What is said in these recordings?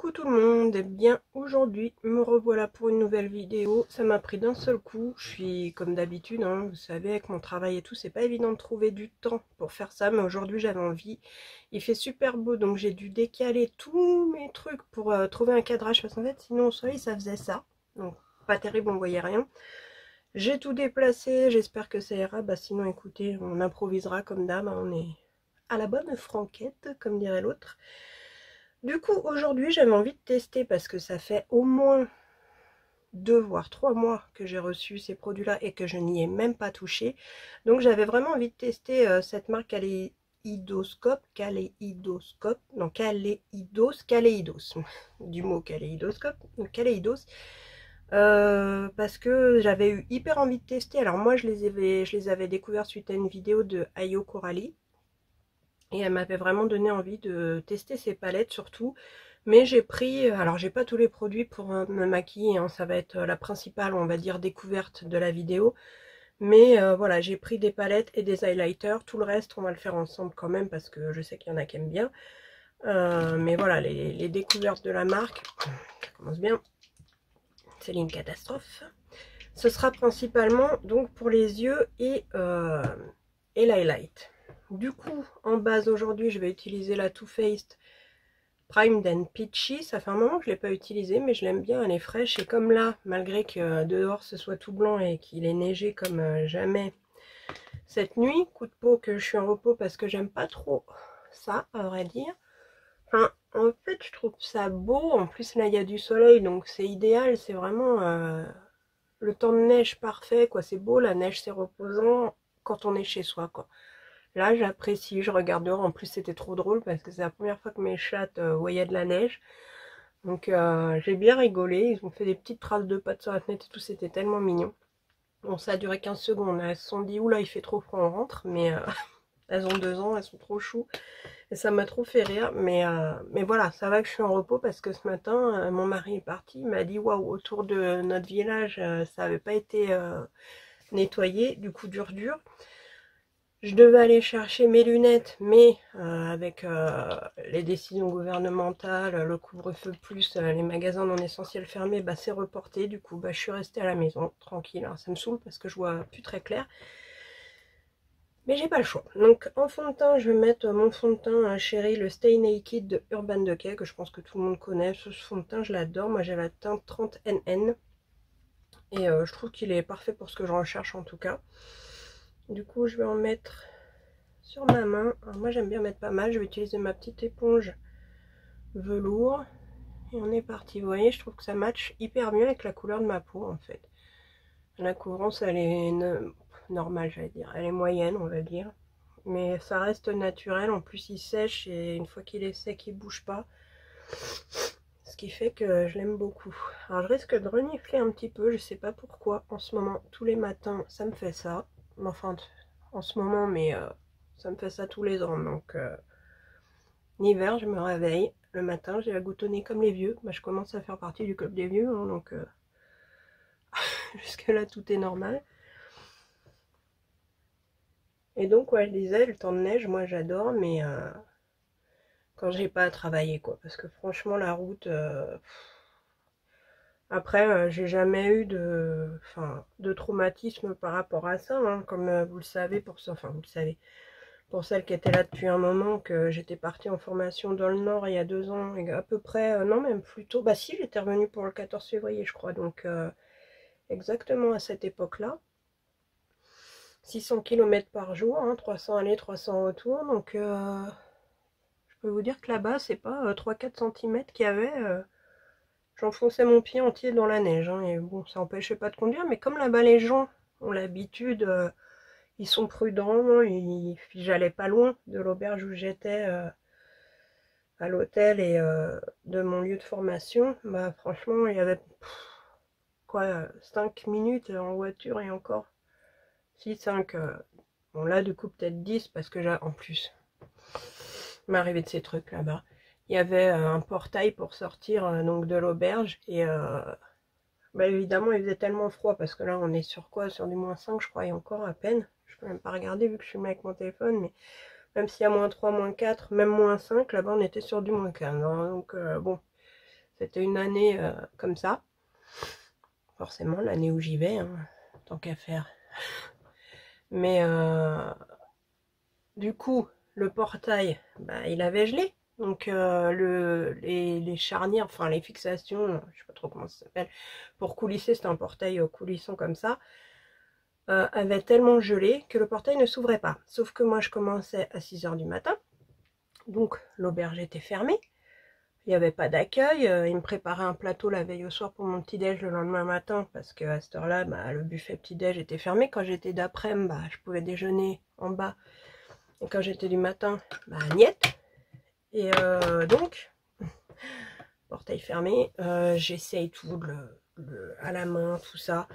Coucou tout le monde, et bien aujourd'hui me revoilà pour une nouvelle vidéo. Ça m'a pris d'un seul coup, je suis comme d'habitude, hein, vous savez, avec mon travail et tout, c'est pas évident de trouver du temps pour faire ça, mais aujourd'hui j'avais envie. Il fait super beau, donc j'ai dû décaler tous mes trucs pour trouver un cadrage, parce qu'en fait sinon au soleil ça faisait ça, donc pas terrible, on voyait rien. J'ai tout déplacé, j'espère que ça ira, bah sinon écoutez, on improvisera comme d'hab, hein, on est à la bonne franquette, comme dirait l'autre. Du coup, aujourd'hui, j'avais envie de tester parce que ça fait au moins 2 voire 3 mois que j'ai reçu ces produits-là et que je n'y ai même pas touché. Donc, j'avais vraiment envie de tester cette marque Kaléidoscope, non, Kaléidos, du mot Kaléidoscope, donc Kaléidos, parce que j'avais eu hyper envie de tester. Alors moi, je les avais découverts suite à une vidéo de Ayo Coralie. Et elle m'avait vraiment donné envie de tester ces palettes surtout. Mais j'ai pris, alors j'ai pas tous les produits pour me maquiller, hein, ça va être la principale, on va dire, découverte de la vidéo. Mais voilà, j'ai pris des palettes et des highlighters. Tout le reste, on va le faire ensemble quand même parce que je sais qu'il y en a qui aiment bien. Mais voilà, les découvertes de la marque, ça commence bien. C'est une catastrophe. Ce sera principalement donc pour les yeux et l'highlight. Du coup, en base aujourd'hui, je vais utiliser la Too Faced Primed and Peachy. Ça fait un moment que je ne l'ai pas utilisée, mais je l'aime bien, elle est fraîche. Et comme là, malgré que dehors ce soit tout blanc et qu'il ait neigé comme jamais cette nuit, coup de peau que je suis en repos parce que j'aime pas trop ça, à vrai dire. Enfin, en fait, je trouve ça beau. En plus, là, il y a du soleil, donc c'est idéal. C'est vraiment le temps de neige parfait, quoi. C'est beau, la neige, c'est reposant quand on est chez soi, quoi. Là, j'apprécie, je regarde dehors. En plus, c'était trop drôle parce que c'est la première fois que mes chattes voyaient de la neige. Donc, j'ai bien rigolé. Ils ont fait des petites traces de pattes sur la fenêtre et tout. C'était tellement mignon. Bon, ça a duré 15 secondes. Elles se sont dit, oula, il fait trop froid, on rentre. Mais elles ont 2 ans, elles sont trop chou. Et ça m'a trop fait rire. Mais voilà, ça va que je suis en repos parce que ce matin, mon mari est parti. Il m'a dit, waouh, autour de notre village, ça n'avait pas été nettoyé. Du coup, dur. Je devais aller chercher mes lunettes, mais avec les décisions gouvernementales, le couvre-feu plus les magasins non essentiels fermés, bah, c'est reporté. Du coup, bah, je suis restée à la maison, tranquille. Alors, ça me saoule parce que je vois plus très clair. Mais j'ai pas le choix. Donc, en fond de teint, je vais mettre mon fond de teint chéri, le Stay Naked de Urban Decay, que je pense que tout le monde connaît. Ce fond de teint, je l'adore. Moi, j'ai la teinte 30NN. Et je trouve qu'il est parfait pour ce que je recherche en tout cas. Du coup, je vais en mettre sur ma main. Alors moi j'aime bien mettre pas mal, je vais utiliser ma petite éponge velours et on est parti. Vous voyez, je trouve que ça match hyper bien avec la couleur de ma peau en fait. La couvrance elle est normale, j'allais dire, elle est moyenne on va dire, mais ça reste naturel. En plus il sèche et une fois qu'il est sec il bouge pas, ce qui fait que je l'aime beaucoup. Alors je risque de renifler un petit peu, je sais pas pourquoi en ce moment, tous les matins ça me fait ça, enfin en ce moment, mais ça me fait ça tous les ans, donc l'hiver, je me réveille. Le matin, j'ai la goutte au nez comme les vieux. Bah, je commence à faire partie du club des vieux, hein, donc jusque-là, tout est normal. Et donc, ouais, je disais, le temps de neige, moi, j'adore, mais quand j'ai pas à travailler, quoi. Parce que franchement, la route... Après, j'ai jamais eu de traumatisme par rapport à ça, hein, comme vous le savez, pour ça, enfin, vous le savez. Pour celle qui était là depuis un moment, que j'étais partie en formation dans le Nord il y a 2 ans, et à peu près, non même plus tôt, bah si, j'étais revenue pour le 14 février je crois, donc exactement à cette époque-là. 600 km par jour, hein, 300 aller, 300 retour, donc je peux vous dire que là-bas, c'est pas 3-4 cm qu'il y avait, j'enfonçais mon pied entier dans la neige, hein, et bon, ça n'empêchait pas de conduire, mais comme là-bas les gens ont l'habitude... ils sont prudents, j'allais pas loin de l'auberge où j'étais à l'hôtel et de mon lieu de formation. Bah franchement, il y avait quoi, 5 minutes en voiture et encore 6, 5. Bon là du coup peut-être 10 parce que en plus, il m'est arrivé de ces trucs là-bas. Il y avait un portail pour sortir donc de l'auberge et bah, évidemment il faisait tellement froid parce que là on est sur quoi? Sur du -5 je crois et encore à peine. Je peux même pas regarder vu que je suis avec mon téléphone, mais même s'il y a -3, -4, même -5, là-bas on était sur du -15. Hein, donc bon, C'était une année comme ça. Forcément, l'année où j'y vais, hein, tant qu'à faire. Mais du coup, le portail, bah, il avait gelé. Donc les charnières, enfin les fixations, je sais pas trop comment ça s'appelle, pour coulisser, c'était un portail coulissant comme ça, avait tellement gelé que le portail ne s'ouvrait pas. Sauf que moi je commençais à 6 h du matin, donc l'auberge était fermée, il n'y avait pas d'accueil, il me préparait un plateau la veille au soir pour mon petit-déj le lendemain matin, parce qu'à cette heure-là, bah, le buffet petit-déj était fermé. Quand j'étais d'après-midi, bah, je pouvais déjeuner en bas, et quand j'étais du matin, bah, niette. Et donc, portail fermé, j'essaye tout à la main, tout ça.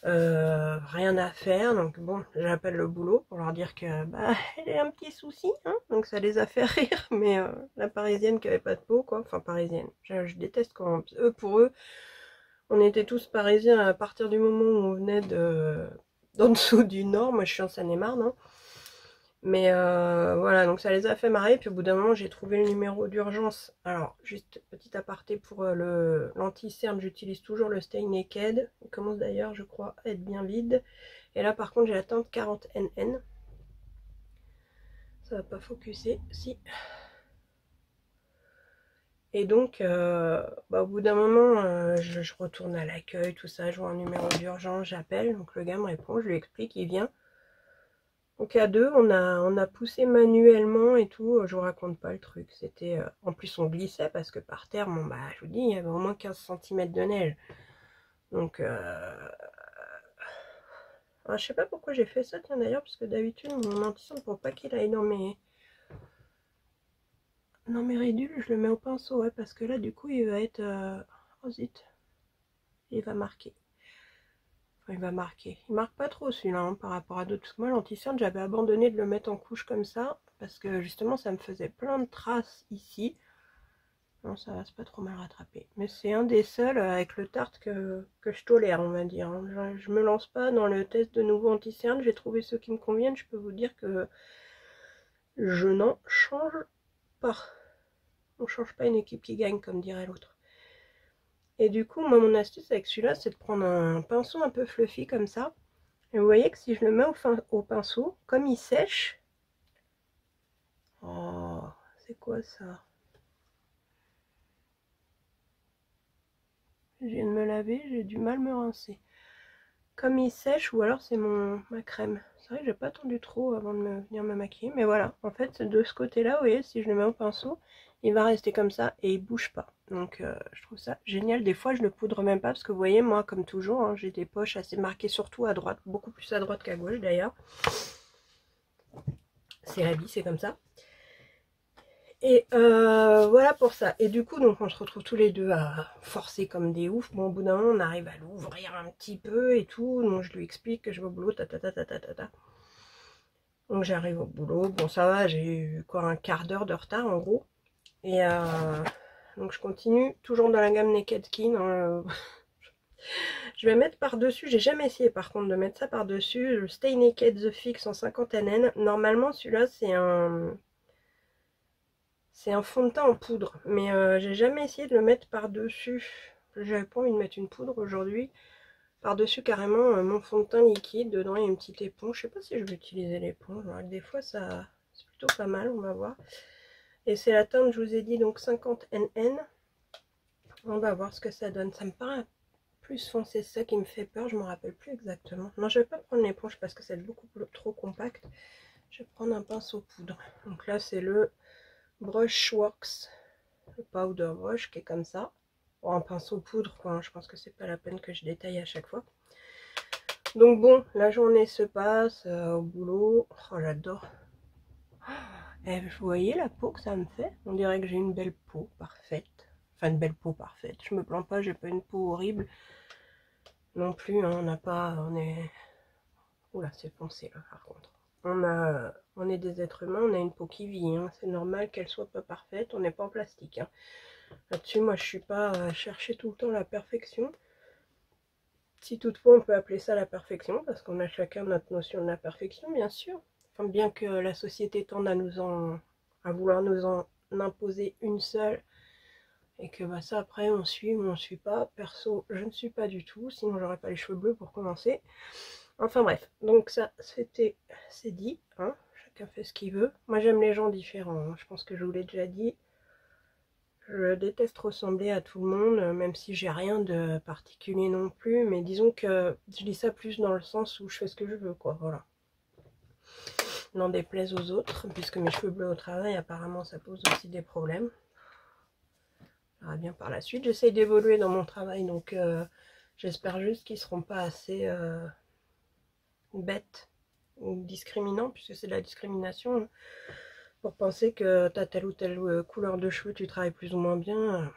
Rien à faire, donc bon, j'appelle le boulot pour leur dire que bah il y a un petit souci, hein, donc ça les a fait rire, mais la parisienne qui avait pas de peau, quoi, enfin parisienne, je déteste quand eux, pour eux, on était tous parisiens à partir du moment où on venait d'en dessous du Nord. Moi je suis en Seine-et-Marne, hein. Mais voilà, donc ça les a fait marrer. Puis au bout d'un moment, j'ai trouvé le numéro d'urgence. Alors, juste petit aparté pour l'anti-cerne, j'utilise toujours le Stay Naked. Il commence d'ailleurs, je crois, à être bien vide. Et là, par contre, j'ai la teinte 40 NN. Ça va pas focuser, si. Et donc, bah, au bout d'un moment, je retourne à l'accueil, tout ça, je vois un numéro d'urgence, j'appelle. Donc le gars me répond, je lui explique, il vient. Donc à deux, on a poussé manuellement et tout, je vous raconte pas le truc. C'était en plus on glissait parce que par terre, bon bah je vous dis, il y avait au moins 15 cm de neige. Donc je sais pas pourquoi j'ai fait ça, tiens d'ailleurs, parce que d'habitude mon anti-cerne, pour pas qu'il aille dans mes ridules, je le mets au pinceau, ouais, parce que là du coup il va être oh zut, il va marquer. Enfin, il va marquer. Il marque pas trop celui-là, hein, par rapport à d'autres. Parce que moi l'anti-cerne, j'avais abandonné de le mettre en couche comme ça, parce que justement ça me faisait plein de traces ici. Non, ça va, c'est pas trop mal rattrapé. Mais c'est un des seuls avec le Tarte que je tolère, on va dire. Je me lance pas dans le test de nouveau anti-cerne. J'ai trouvé ceux qui me conviennent. Je peux vous dire que je n'en change pas. On change pas une équipe qui gagne, comme dirait l'autre. Et du coup, moi, mon astuce avec celui-là, c'est de prendre un pinceau un peu fluffy comme ça. Et vous voyez que si je le mets au pinceau, comme il sèche... Oh, c'est quoi ça? Je viens de me laver, j'ai du mal à me rincer. Comme il sèche, ou alors c'est ma crème. C'est vrai que j'ai pas attendu trop avant de venir me maquiller, mais voilà. En fait, de ce côté-là, vous voyez, si je le mets au pinceau, il va rester comme ça et il bouge pas. Donc je trouve ça génial. Des fois, je le poudre même pas parce que vous voyez, moi, comme toujours, hein, j'ai des poches assez marquées, surtout à droite, beaucoup plus à droite qu'à gauche d'ailleurs. C'est la vie, c'est comme ça. Et voilà pour ça. Et du coup, donc on se retrouve tous les deux à forcer comme des oufs. Bon, au bout d'un moment, on arrive à l'ouvrir un petit peu et tout. Donc je lui explique que je vais au boulot, ta. Donc j'arrive au boulot. Bon, ça va, j'ai eu quoi, un quart d'heure de retard en gros. Et donc je continue, toujours dans la gamme Naked Skin. Je vais mettre par-dessus, j'ai jamais essayé par contre de mettre ça par-dessus. Le Stay Naked The Fix en 50 NN. Normalement, celui-là, c'est un fond de teint en poudre, mais j'ai jamais essayé de le mettre par-dessus. J'avais pas envie de mettre une poudre aujourd'hui. Par-dessus carrément mon fond de teint liquide. Dedans il y a une petite éponge. Je sais pas si je vais utiliser l'éponge. Des fois ça c'est plutôt pas mal, on va voir. Et c'est la teinte, je vous ai dit, donc 50 NN. On va voir ce que ça donne. Ça me paraît plus foncé, c'est ça qui me fait peur. Je me rappelle plus exactement. Non, je vais pas prendre l'éponge parce que c'est beaucoup trop compact. Je vais prendre un pinceau poudre. Donc là c'est le Brushworks, le powder brush qui est comme ça. Bon, un pinceau poudre quoi, hein. Je pense que c'est pas la peine que je détaille à chaque fois. Donc bon, la journée se passe au boulot. Oh, j'adore. Et vous voyez la peau que ça me fait? On dirait que j'ai une belle peau parfaite. Enfin, une belle peau parfaite. Je me plains pas, j'ai pas une peau horrible non plus. Hein. On n'a pas... On est... Oula, c'est foncé là par contre. On est des êtres humains, on a une peau qui vit. Hein. C'est normal qu'elle soit pas parfaite. On n'est pas en plastique. Hein. Là-dessus, moi, je suis pas à chercher tout le temps la perfection. Si toutefois on peut appeler ça la perfection, parce qu'on a chacun notre notion de la perfection, bien sûr. Enfin, bien que la société tende à vouloir nous en imposer une seule, Et que bah, ça après on suit ou on suit pas. Perso, je ne suis pas du tout, sinon j'aurais pas les cheveux bleus pour commencer. Enfin bref, donc ça c'est dit, hein, chacun fait ce qu'il veut. Moi j'aime les gens différents, hein. Je pense que je vous l'ai déjà dit. Je déteste ressembler à tout le monde, même si j'ai rien de particulier non plus, mais disons que je dis ça plus dans le sens où je fais ce que je veux, quoi, voilà. N'en déplaise aux autres, puisque mes cheveux bleus au travail, apparemment ça pose aussi des problèmes. On verra bien par la suite. J'essaye d'évoluer dans mon travail, donc j'espère juste qu'ils seront pas assez bêtes ou discriminants, puisque c'est de la discrimination, hein, pour penser que tu as telle ou telle couleur de cheveux, tu travailles plus ou moins bien.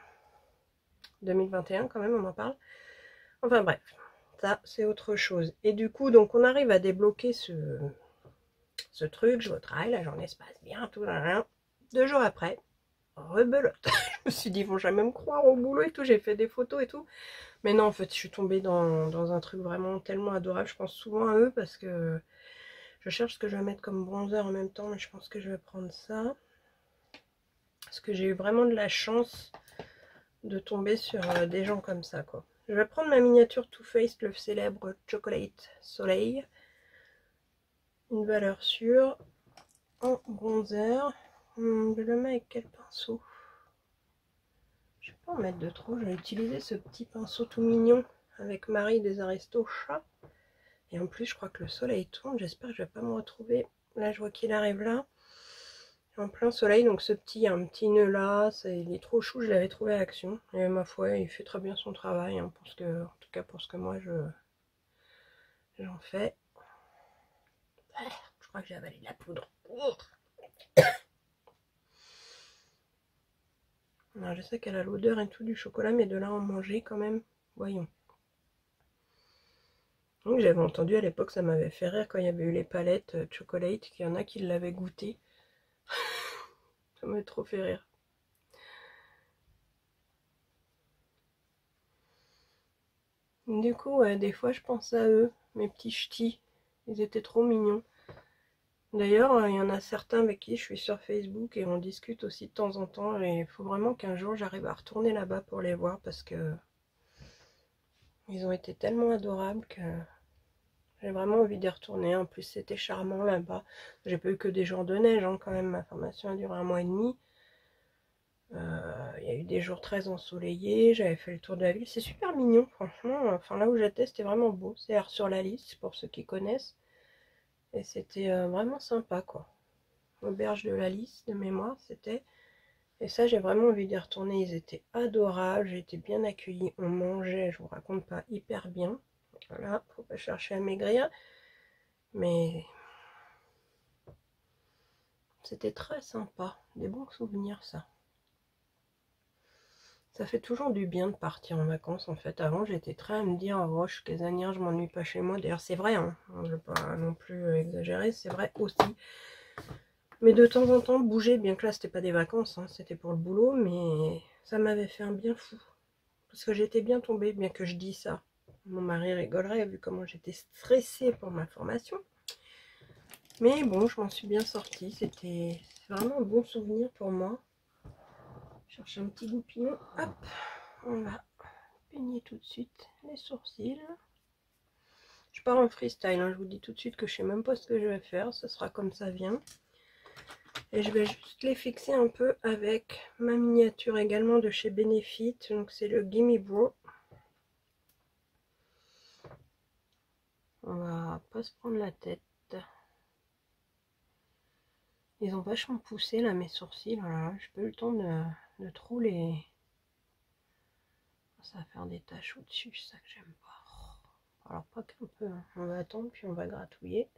2021 quand même, on en parle. Enfin bref, ça c'est autre chose. Et du coup, donc on arrive à débloquer ce truc, je vais au travail, la journée se passe bien, tout, rien. 2 jours après, rebelote. Je me suis dit, ils vont jamais me croire au boulot et tout, j'ai fait des photos et tout. Mais non, en fait, je suis tombée dans un truc vraiment tellement adorable. Je pense souvent à eux parce que je cherche ce que je vais mettre comme bronzer en même temps, mais je pense que je vais prendre ça. Parce que j'ai eu vraiment de la chance de tomber sur des gens comme ça, quoi. Je vais prendre ma miniature Too Faced, le célèbre Chocolate Soleil. Une valeur sûre en bronzer. Je le mets avec quel pinceau? Je vais pas en mettre de trop. Je vais utiliser ce petit pinceau tout mignon avec Marie des Aristos Chat. Et en plus, je crois que le soleil tourne. J'espère que je vais pas me retrouver. Là, je vois qu'il arrive là. En plein soleil. Donc ce petit, un petit nœud là. Il est trop chou. Je l'avais trouvé à Action. Et ma foi, il fait très bien son travail. Hein, pour ce que, en tout cas, pour ce que moi, j'en fais. Je crois que j'ai avalé de la poudre. Alors, je sais qu'elle a l'odeur et tout du chocolat, mais de là en manger quand même, voyons. Donc j'avais entendu à l'époque, ça m'avait fait rire quand il y avait eu les palettes chocolate, qu'il y en a qui l'avaient goûté. Ça m'avait trop fait rire. Du coup, ouais, des fois je pense à eux, mes petits ch'tis. Ils étaient trop mignons. D'ailleurs, il y en a certains avec qui je suis sur Facebook et on discute aussi de temps en temps. Et il faut vraiment qu'un jour j'arrive à retourner là-bas pour les voir parce que ils ont été tellement adorables que j'ai vraiment envie d'y retourner. En plus, c'était charmant là-bas. J'ai pas eu que des jours de neige, hein, quand même. Ma formation a duré 1 mois et demi. Il y a eu des jours très ensoleillés. J'avais fait le tour de la ville. C'est super mignon, franchement. Enfin, là où j'étais, c'était vraiment beau. C'est sur la liste, pour ceux qui connaissent. Et c'était vraiment sympa, quoi. Auberge de la liste, de mémoire, c'était. Et ça, j'ai vraiment envie d'y retourner. Ils étaient adorables. J'ai été bien accueillie. On mangeait, je vous raconte pas, hyper bien. Voilà, faut pas chercher à maigrir. Mais c'était très sympa, des bons souvenirs ça. Ça fait toujours du bien de partir en vacances en fait. Avant j'étais très à me dire, oh je suis casanière, je m'ennuie pas chez moi. D'ailleurs c'est vrai, hein. Je ne veux pas non plus exagérer, c'est vrai aussi. Mais de temps en temps bouger, bien que là c'était pas des vacances, hein, c'était pour le boulot, mais ça m'avait fait un bien fou. Parce que j'étais bien tombée, bien que je dis ça. Mon mari rigolerait vu comment j'étais stressée pour ma formation. Mais bon, je m'en suis bien sortie. C'était vraiment un bon souvenir pour moi. Je cherche un petit goupillon. Hop, on va peigner tout de suite les sourcils. Je pars en freestyle. Hein. Je vous dis tout de suite que je sais même pas ce que je vais faire. Ce sera comme ça vient. Et je vais juste les fixer un peu avec ma miniature également de chez Benefit. Donc c'est le Gimme Bro. On va pas se prendre la tête. Ils ont vachement poussé là mes sourcils. Voilà, j'ai pas eu le temps de trop les... Ça va faire des taches au-dessus, c'est ça que j'aime pas. Alors pas qu'un peu, hein. On va attendre puis on va gratouiller.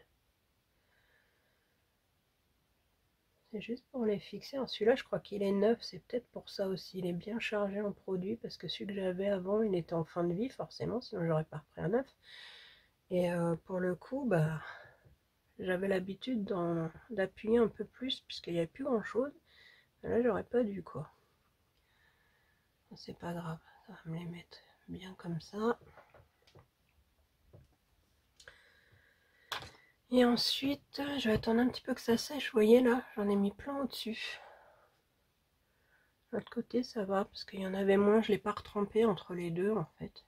C'est juste pour les fixer. Alors celui-là je crois qu'il est neuf, c'est peut-être pour ça aussi. Il est bien chargé en produit parce que celui que j'avais avant il était en fin de vie forcément, sinon j'aurais pas repris un neuf. Et pour le coup, bah j'avais l'habitude d'appuyer un peu plus puisqu'il n'y avait plus grand chose. Là j'aurais pas dû quoi. C'est pas grave, ça va me les mettre bien comme ça. Et ensuite, je vais attendre un petit peu que ça sèche. Vous voyez là, j'en ai mis plein au-dessus. L'autre côté, ça va, parce qu'il y en avait moins, je ne l'ai pas retrempé entre les deux, en fait.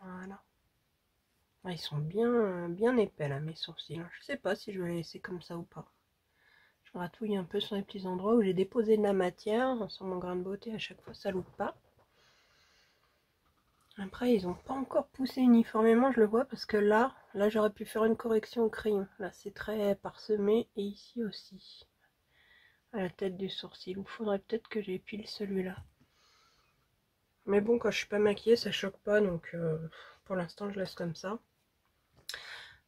Voilà. Ah, ils sont bien épais, là, mes sourcils. Je sais pas si je vais les laisser comme ça ou pas. Je gratouille un peu sur les petits endroits où j'ai déposé de la matière. Sur mon grain de beauté, à chaque fois, ça loupe pas. Après, ils n'ont pas encore poussé uniformément, je le vois, parce que là j'aurais pu faire une correction au crayon. Là, c'est très parsemé, et ici aussi, à la tête du sourcil. Il faudrait peut-être que j'épile celui-là. Mais bon, quand je suis pas maquillée, ça choque pas, donc pour l'instant, je laisse comme ça.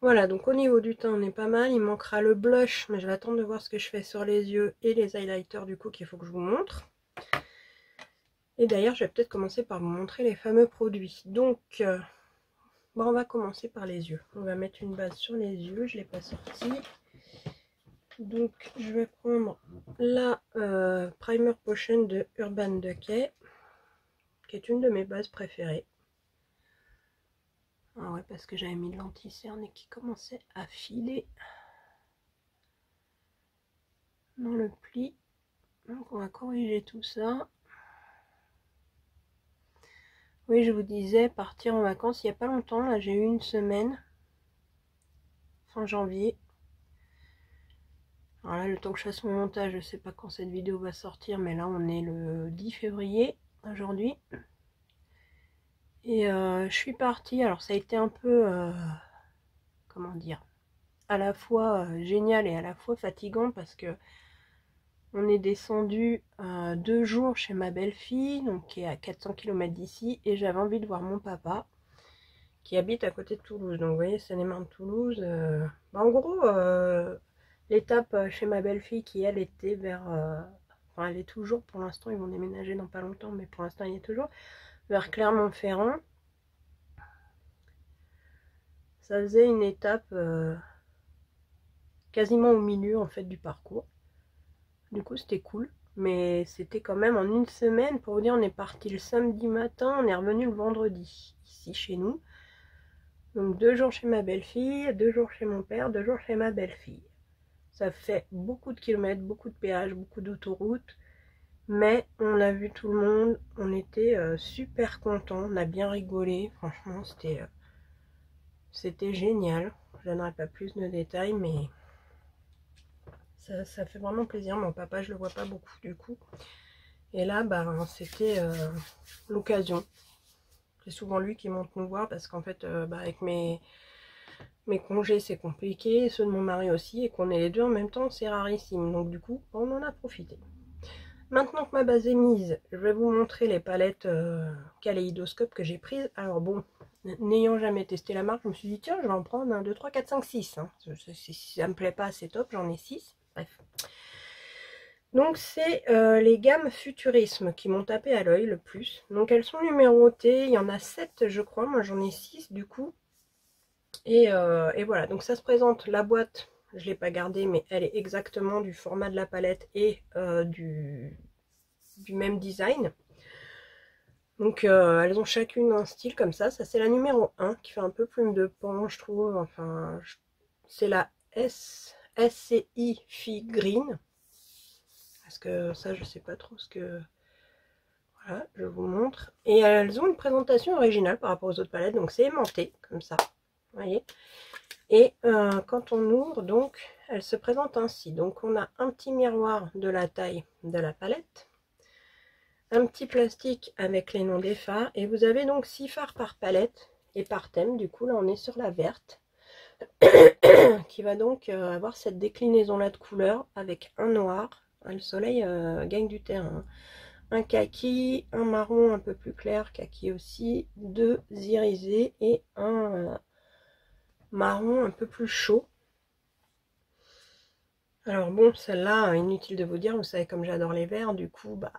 Voilà, donc au niveau du teint, on est pas mal. Il manquera le blush, mais je vais attendre de voir ce que je fais sur les yeux et les highlighters, du coup, qu'il faut que je vous montre. Et d'ailleurs, je vais peut-être commencer par vous montrer les fameux produits. Donc, bon, on va commencer par les yeux. On va mettre une base sur les yeux, je ne l'ai pas sortie. Donc, je vais prendre la Primer Potion de Urban Decay, qui est une de mes bases préférées. Ah ouais, parce que j'avais mis de l'anti-cerne et qui commençait à filer dans le pli. Donc, on va corriger tout ça. Oui, je vous disais, partir en vacances il n'y a pas longtemps. Là, j'ai eu une semaine, fin janvier. Alors là, le temps que je fasse mon montage, je ne sais pas quand cette vidéo va sortir, mais là, on est le 10 février aujourd'hui. Et je suis partie, alors ça a été un peu, comment dire, à la fois génial et à la fois fatigant parce que on est descendu 2 jours chez ma belle-fille, donc qui est à 400 km d'ici, et j'avais envie de voir mon papa qui habite à côté de Toulouse. Donc vous voyez, Seine-et-Marne, Toulouse. En gros, l'étape chez ma belle-fille qui elle était vers, enfin elle est toujours pour l'instant, ils vont déménager dans pas longtemps, mais pour l'instant il est toujours vers Clermont-Ferrand. Ça faisait une étape quasiment au milieu en fait du parcours. Du coup c'était cool, mais c'était quand même en une semaine. Pour vous dire, on est parti le samedi matin, on est revenu le vendredi ici chez nous. Donc 2 jours chez ma belle-fille, 2 jours chez mon père, 2 jours chez ma belle-fille. Ça fait beaucoup de kilomètres, beaucoup de péages, beaucoup d'autoroutes, mais on a vu tout le monde, on était super contents, on a bien rigolé, franchement c'était génial. Je donnerai pas plus de détails, mais ça fait vraiment plaisir. Mon papa, je le vois pas beaucoup du coup. Et là, bah, c'était l'occasion. C'est souvent lui qui monte nous voir parce qu'en fait, avec mes congés, c'est compliqué. Ceux de mon mari aussi. Et qu'on est les deux en même temps, c'est rarissime. Donc du coup, on en a profité. Maintenant que ma base est mise, je vais vous montrer les palettes Kaléidoscope que j'ai prises. Alors bon, n'ayant jamais testé la marque, je me suis dit tiens, je vais en prendre 1, 2, 3, 4, 5, 6. Hein. Si ça me plaît pas, c'est top, j'en ai 6. Bref. Donc c'est les gammes Futurisme qui m'ont tapé à l'œil le plus. Donc elles sont numérotées, il y en a 7 je crois, moi j'en ai 6 du coup. Et voilà, donc ça se présente, la boîte, je ne l'ai pas gardée, mais elle est exactement du format de la palette et du même design. Donc elles ont chacune un style comme ça c'est la numéro 1 qui fait un peu plume de pan je trouve, enfin c'est la SCI Fig Green. Parce que ça je sais pas trop ce que... Voilà, je vous montre. Et elles ont une présentation originale par rapport aux autres palettes, donc c'est aimanté comme ça, vous voyez. Et quand on ouvre, donc, elle se présente ainsi. Donc on a un petit miroir de la taille de la palette, un petit plastique avec les noms des fards, et vous avez donc 6 fards par palette et par thème. Du coup là on est sur la verte qui va donc avoir cette déclinaison là de couleurs avec un noir. Le soleil gagne du terrain. Un kaki, un marron un peu plus clair, kaki aussi, 2 irisés et un marron un peu plus chaud. Alors bon, celle-là, inutile de vous dire, vous savez comme j'adore les verts, du coup, bah,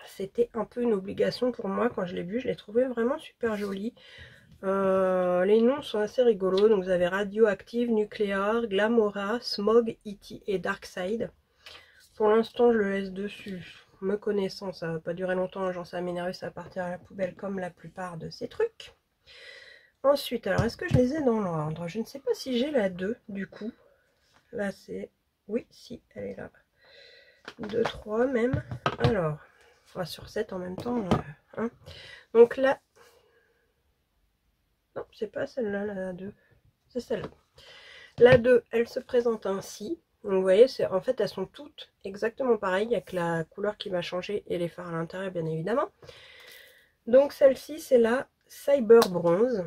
c'était un peu une obligation pour moi quand je l'ai vu. Je l'ai trouvé vraiment super joli. Les noms sont assez rigolos. Donc vous avez Radioactive, Nucléaire, Glamora, Smog, E.T. et Darkside. Pour l'instant, je le laisse dessus. Me connaissant, ça va pas durer longtemps. Genre, ça va m'énerver, ça va partir à la poubelle comme la plupart de ces trucs. Ensuite, alors, est-ce que je les ai dans l'ordre? Je ne sais pas si j'ai la 2, du coup. Là, c'est Oui, si, elle est là. 2, 3 même. Alors, sur 7 en même temps. Hein. Donc là, non, c'est pas celle-là, la 2. C'est celle-là. La 2, elle se présente ainsi. Donc vous voyez, en fait, elles sont toutes exactement pareilles. Il n'y a que la couleur qui va changer et les fards à l'intérieur, bien évidemment. Donc celle-ci, c'est la Cyber Bronze.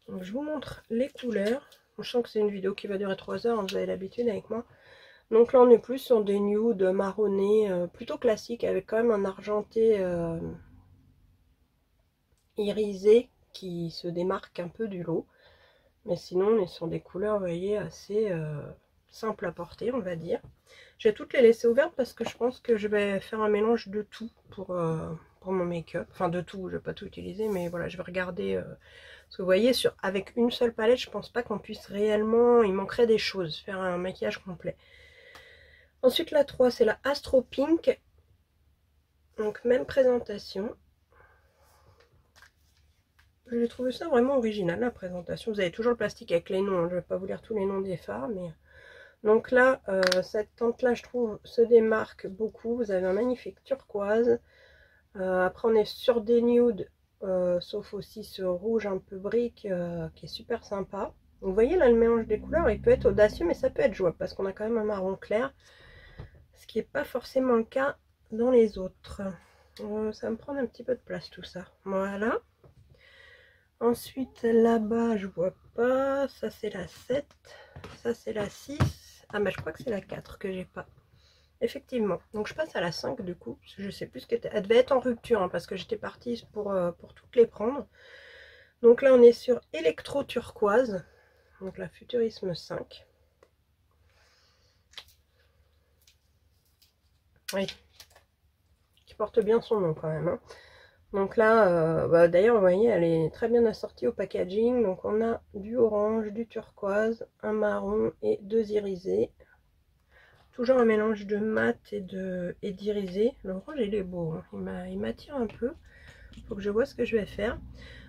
Donc, je vous montre les couleurs. Je sens que c'est une vidéo qui va durer 3 heures, hein, vous avez l'habitude avec moi. Donc là, on est plus sur des nudes marronnés, plutôt classiques, avec quand même un argenté irisé qui se démarque un peu du lot. Mais sinon, on est sur des couleurs, vous voyez, assez simples à porter, on va dire. Je vais toutes les laisser ouvertes parce que je pense que je vais faire un mélange de tout pour mon make-up. Enfin, de tout, je ne vais pas tout utiliser, mais voilà, je vais regarder... parce que vous voyez, avec une seule palette, je pense pas qu'on puisse réellement... Il manquerait des choses, faire un maquillage complet. Ensuite, la 3, c'est la Astro Pink. Donc, même présentation. J'ai trouvé ça vraiment original, la présentation. Vous avez toujours le plastique avec les noms. Hein. Je ne vais pas vous lire tous les noms des fards, mais... Donc là, cette teinte-là, je trouve, se démarque beaucoup. Vous avez un magnifique turquoise. Après, on est sur des nudes, sauf aussi ce rouge un peu brique qui est super sympa. Donc, vous voyez là, le mélange des couleurs, il peut être audacieux, mais ça peut être jouable parce qu'on a quand même un marron clair. Ce qui n'est pas forcément le cas dans les autres. Ça va me prendre un petit peu de place tout ça. Voilà. Ensuite, là-bas, je vois pas. Ça, c'est la 7. Ça, c'est la 6. Ah, bah, je crois que c'est la 4 que j'ai pas. Effectivement. Donc, je passe à la 5 du coup. Parce que je sais plus ce qu'elle devait être en rupture hein, parce que j'étais partie pour toutes les prendre. Donc là, on est sur Electro Turquoise. Donc, la Futurisme 5. Oui. Qui porte bien son nom quand même. Hein. Donc là, d'ailleurs, vous voyez, elle est très bien assortie au packaging. Donc on a du orange, du turquoise, un marron et 2 irisés. Toujours un mélange de mat et d'irisé. L'orange, il est beau. Hein. Il m'attire un peu. Il faut que je vois ce que je vais faire.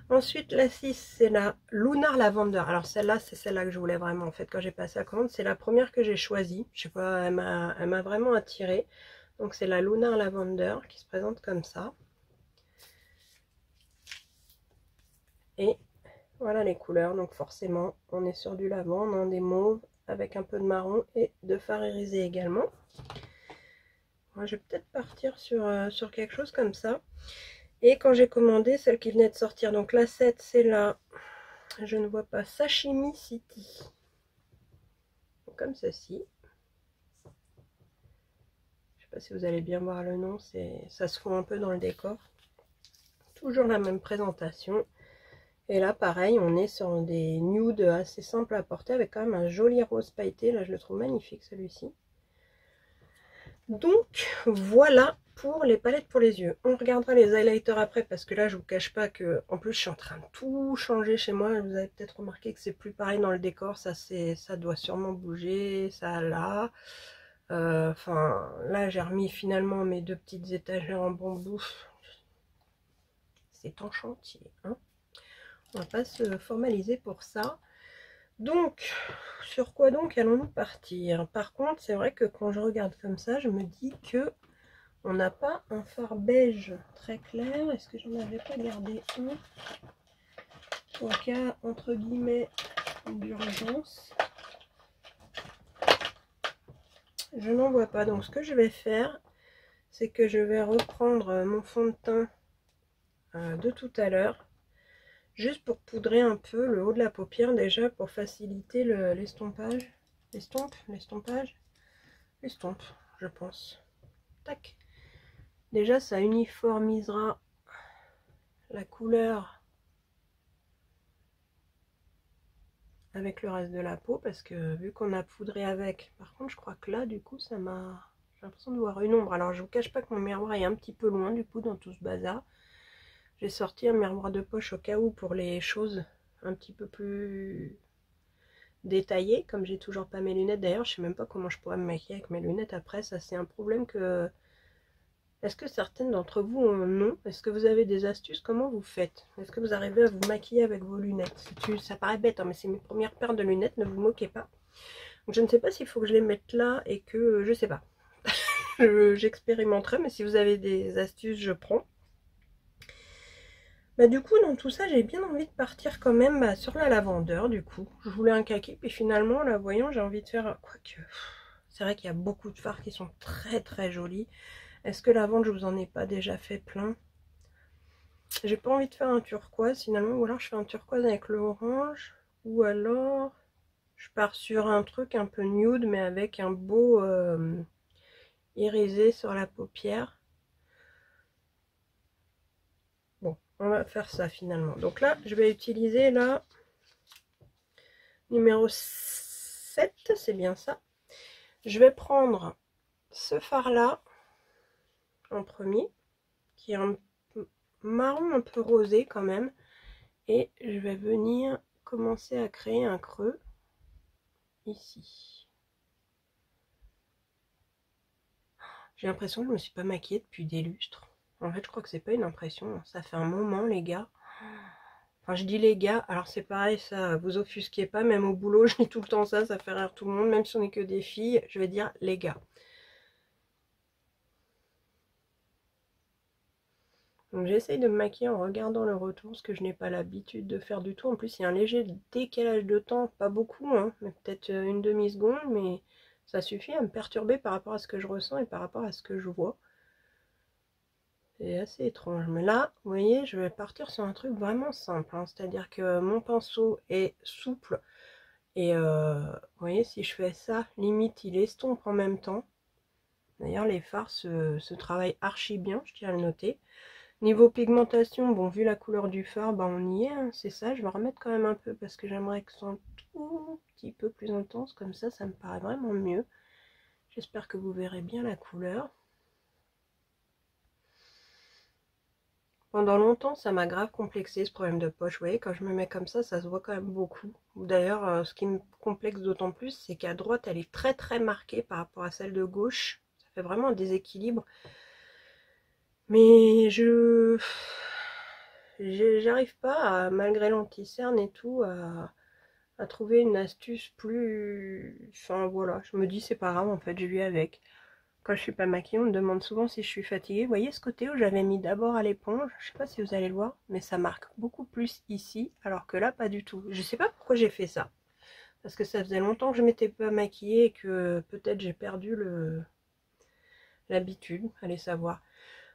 Ensuite, la 6, c'est la Lunar Lavender. Alors celle-là, c'est celle-là que je voulais vraiment. En fait, quand j'ai passé la commande, c'est la première que j'ai choisie. Je sais pas, elle m'a vraiment attirée. Donc c'est la Lunar Lavender qui se présente comme ça. Et voilà les couleurs, donc forcément on est sur du lavande, hein, des mauves avec un peu de marron et de fard irisé également. Moi je vais peut-être partir sur quelque chose comme ça. Et quand j'ai commandé celle qui venait de sortir, donc la 7 c'est la, je ne vois pas, Sashimi City. Donc, comme ceci. Je sais pas si vous allez bien voir le nom, ça se fond un peu dans le décor. Toujours la même présentation. Et là, pareil, on est sur des nudes assez simples à porter avec quand même un joli rose pailleté. Là, je le trouve magnifique, celui-ci. Donc, voilà pour les palettes pour les yeux. On regardera les highlighters après parce que là, je vous cache pas que... En plus, je suis en train de tout changer chez moi. Vous avez peut-être remarqué que c'est plus pareil dans le décor. Ça doit sûrement bouger. Ça, là... Enfin, là, j'ai remis finalement mes 2 petites étagères en bambou. C'est en chantier, hein. On va pas se formaliser pour ça. Donc, sur quoi donc allons-nous partir? Par contre, c'est vrai que quand je regarde comme ça, je me dis que on n'a pas un fard beige très clair. Est-ce que j'en avais pas gardé un au cas, entre guillemets, d'urgence? Je n'en vois pas. Donc, ce que je vais faire, c'est que je vais reprendre mon fond de teint de tout à l'heure. Juste pour poudrer un peu le haut de la paupière déjà pour faciliter l'estompage. L'estompage, je pense. Tac. Déjà, ça uniformisera la couleur avec le reste de la peau parce que vu qu'on a poudré avec, par contre, je crois que là, du coup, ça m'a... J'ai l'impression de voir une ombre. Alors, je vous cache pas que mon miroir est un petit peu loin du coup dans tout ce bazar. J'ai sorti un miroir de poche au cas où pour les choses un petit peu plus détaillées, comme j'ai toujours pas mes lunettes. D'ailleurs, je sais même pas comment je pourrais me maquiller avec mes lunettes après. Ça, c'est un problème que... Est-ce que certaines d'entre vous en ont? Est-ce que vous avez des astuces? Comment vous faites? Est-ce que vous arrivez à vous maquiller avec vos lunettes? Ça paraît bête, hein, mais c'est mes premières paires de lunettes, ne vous moquez pas. Donc je ne sais pas s'il faut que je les mette là et que... je sais pas. J'expérimenterai, mais si vous avez des astuces, je prends. Bah du coup, dans tout ça, j'ai bien envie de partir quand même sur la lavandeur, du coup. Je voulais un kaki, puis finalement, la voyant, j'ai envie de faire... Quoique... C'est vrai qu'il y a beaucoup de fards qui sont très très jolis. Est-ce que lavande, je vous en ai pas déjà fait plein? J'ai pas envie de faire un turquoise finalement, ou alors je fais un turquoise avec l'orange, ou alors je pars sur un truc un peu nude, mais avec un beau irisé sur la paupière. Bon, on va faire ça finalement. Donc là, je vais utiliser la numéro 7, c'est bien ça. Je vais prendre ce fard là en premier, qui est un marron un peu rosé quand même, et je vais venir commencer à créer un creux ici. J'ai l'impression que je me suis pas maquillée depuis des lustres. En fait, je crois que c'est pas une impression, ça fait un moment les gars. Enfin, je dis les gars, alors c'est pareil, ça vous offusquez pas, même au boulot, je dis tout le temps ça, ça fait rire tout le monde, même si on n'est que des filles, je vais dire les gars. Donc j'essaye de me maquiller en regardant le retour, ce que je n'ai pas l'habitude de faire du tout. En plus, il y a un léger décalage de temps, pas beaucoup, hein, mais peut-être une demi-seconde, mais ça suffit à me perturber par rapport à ce que je ressens et par rapport à ce que je vois. C'est assez étrange. Mais là, vous voyez, je vais partir sur un truc vraiment simple, hein, c'est-à-dire que mon pinceau est souple. Et vous voyez, si je fais ça, limite, il estompe en même temps. D'ailleurs, les fards se travaillent archi bien, je tiens à le noter. Niveau pigmentation, bon, vu la couleur du fard, bah, on y est, hein, c'est ça. Je vais remettre quand même un peu parce que j'aimerais que ce soit un tout petit peu plus intense. Comme ça me paraît vraiment mieux. J'espère que vous verrez bien la couleur. Pendant longtemps, ça m'a grave complexé ce problème de poche. Vous voyez, quand je me mets comme ça se voit quand même beaucoup. D'ailleurs, ce qui me complexe d'autant plus, c'est qu'à droite, elle est très très marquée par rapport à celle de gauche. Ça fait vraiment un déséquilibre. Mais j'arrive pas, malgré l'anti-cerne et tout, à trouver une astuce plus... Enfin voilà, je me dis c'est pas grave en fait, je vis avec. Quand je suis pas maquillée, on me demande souvent si je suis fatiguée. Vous voyez ce côté où j'avais mis d'abord à l'éponge, je sais pas si vous allez le voir, mais ça marque beaucoup plus ici, alors que là pas du tout. Je sais pas pourquoi j'ai fait ça. Parce que ça faisait longtemps que je m'étais pas maquillée et que peut-être j'ai perdu l'habitude, allez savoir.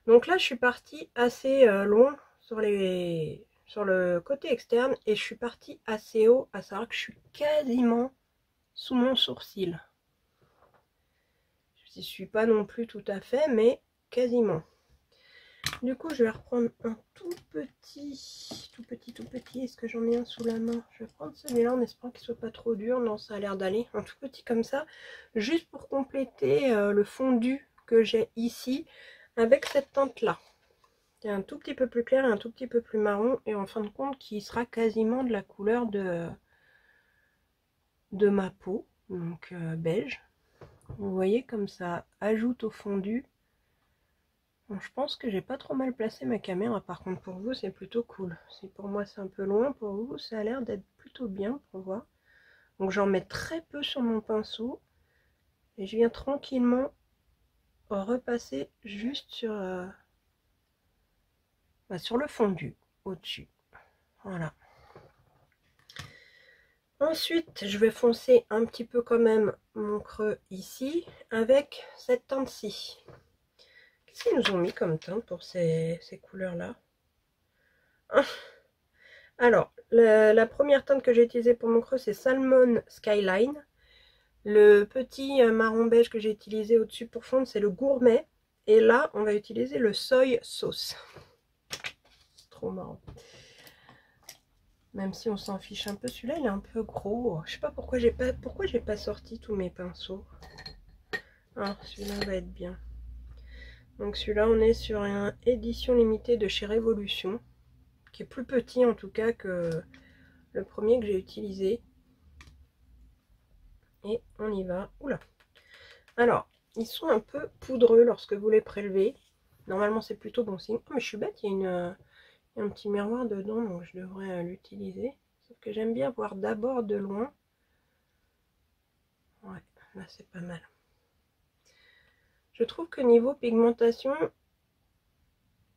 Donc là je suis partie assez loin sur le côté externe et je suis partie assez haut, à savoir que je suis quasiment sous mon sourcil. Je ne suis pas non plus tout à fait, mais quasiment. Du coup, je vais reprendre un tout petit. Est-ce que j'en ai un sous la main? Je vais prendre celui-là en espérant qu'il soit pas trop dur. Non, ça a l'air d'aller. Un tout petit comme ça, juste pour compléter le fondu que j'ai ici avec cette teinte-là. C'est un tout petit peu plus clair et un tout petit peu plus marron, et en fin de compte, qui sera quasiment de la couleur de ma peau, donc beige. Vous voyez comme ça ajoute au fondu. Bon, je pense que j'ai pas trop mal placé ma caméra, par contre pour vous c'est plutôt cool. Si pour moi c'est un peu loin, pour vous ça a l'air d'être plutôt bien pour voir. Donc j'en mets très peu sur mon pinceau et je viens tranquillement repasser juste sur le fondu au-dessus. Voilà. Ensuite, je vais foncer un petit peu quand même mon creux ici avec cette teinte-ci. Qu'est-ce qu'ils nous ont mis comme teinte pour ces couleurs-là? Alors, la première teinte que j'ai utilisée pour mon creux, c'est Salmon Skyline. Le petit marron beige que j'ai utilisé au-dessus pour fondre, c'est le Gourmet. Et là, on va utiliser le Soy Sauce. Trop marrant. Même si on s'en fiche un peu, celui-là il est un peu gros. Je sais pas pourquoi j'ai pas sorti tous mes pinceaux. Ah, celui-là va être bien. Donc celui-là on est sur une édition limitée de chez Révolution, qui est plus petit en tout cas que le premier que j'ai utilisé. Et on y va. Oula. Alors, ils sont un peu poudreux lorsque vous les prélevez. Normalement c'est plutôt bon signe. Oh mais je suis bête, il y a un petit miroir dedans, donc je devrais l'utiliser. Sauf que j'aime bien voir d'abord de loin. Là, c'est pas mal. Je trouve que niveau pigmentation,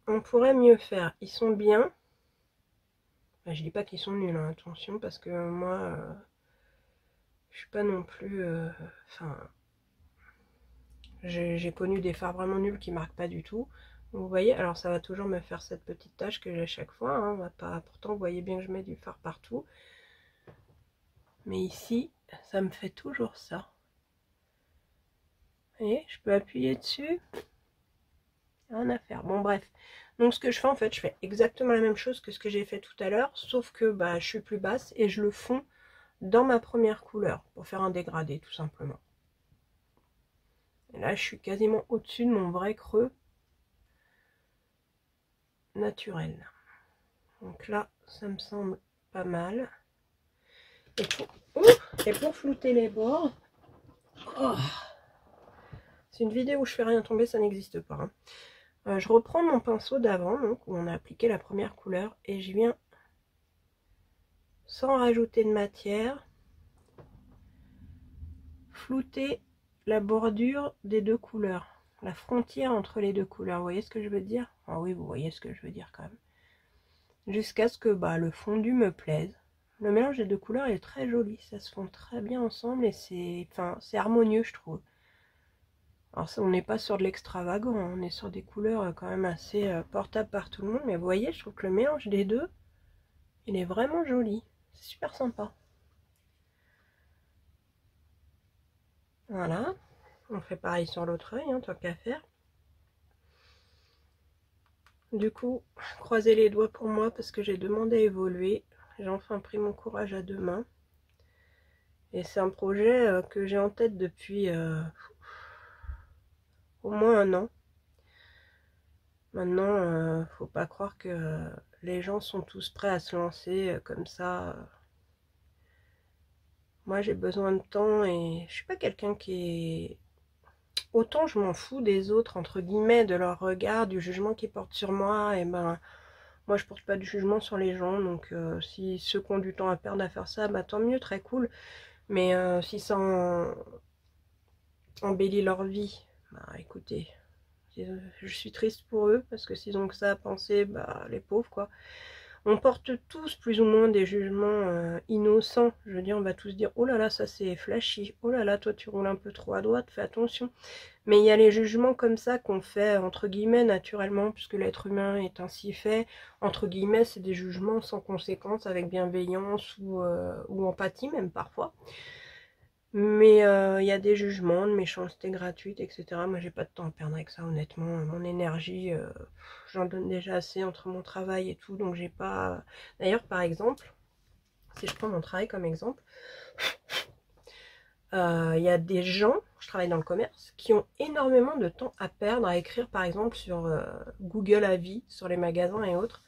on pourrait mieux faire. Ils sont bien. Enfin, je dis pas qu'ils sont nuls, hein, attention, parce que moi, je suis pas non plus... Enfin, j'ai connu des fards vraiment nuls qui marquent pas du tout. Vous voyez, alors ça va toujours me faire cette petite tache que j'ai à chaque fois. Hein, on va pas, pourtant, vous voyez bien que je mets du fard partout. Mais ici, ça me fait toujours ça. Vous voyez, je peux appuyer dessus. Rien à faire. Bon, bref. Donc, ce que je fais, en fait, je fais exactement la même chose que ce que j'ai fait tout à l'heure. Sauf que bah, je suis plus basse et je le fonds dans ma première couleur pour faire un dégradé, tout simplement. Et là, je suis quasiment au-dessus de mon vrai creux naturel. Donc là, ça me semble pas mal. Et pour flouter les bords, oh, c'est une vidéo où je fais rien tomber, ça n'existe pas. Hein. Je reprends mon pinceau d'avant, donc où on a appliqué la première couleur, et je viens, sans rajouter de matière, flouter la bordure des deux couleurs, la frontière entre les deux couleurs. Vous voyez ce que je veux dire? Ah oui, vous voyez ce que je veux dire quand même. Jusqu'à ce que bah, le fondu me plaise. Le mélange des deux couleurs est très joli, ça se fond très bien ensemble et c'est harmonieux, je trouve. Alors ça, on n'est pas sur de l'extravagant, hein, on est sur des couleurs quand même assez portables par tout le monde, mais vous voyez, je trouve que le mélange des deux, il est vraiment joli, c'est super sympa. Voilà, on fait pareil sur l'autre œil, hein, tant qu'à faire. Du coup, croisez les doigts pour moi parce que j'ai demandé à évoluer. J'ai enfin pris mon courage à deux mains. Et c'est un projet que j'ai en tête depuis au moins un an. Maintenant, faut pas croire que les gens sont tous prêts à se lancer comme ça. Moi, j'ai besoin de temps et je suis pas quelqu'un qui est... Autant je m'en fous des autres, entre guillemets, de leur regard, du jugement qu'ils portent sur moi, et ben... Moi, je porte pas de jugement sur les gens, donc si ceux qui ont du temps à perdre à faire ça, bah tant mieux, très cool. Mais si ça embellit leur vie, bah écoutez, je suis triste pour eux, parce que s'ils ont que ça à penser, bah les pauvres quoi. On porte tous plus ou moins des jugements innocents. Je veux dire, on va tous dire, oh là là, ça c'est flashy, oh là là, toi tu roules un peu trop à droite, fais attention. Mais il y a les jugements comme ça qu'on fait, entre guillemets, naturellement, puisque l'être humain est ainsi fait. Entre guillemets, c'est des jugements sans conséquence, avec bienveillance ou empathie même parfois. Mais il y a des jugements de méchanceté gratuite, etc. Moi, j'ai pas de temps à perdre avec ça, honnêtement. Mon énergie, j'en donne déjà assez entre mon travail et tout, donc j'ai pas... D'ailleurs, par exemple, si je prends mon travail comme exemple, il y a des gens, je travaille dans le commerce, qui ont énormément de temps à perdre à écrire par exemple sur Google Avis, sur les magasins et autres,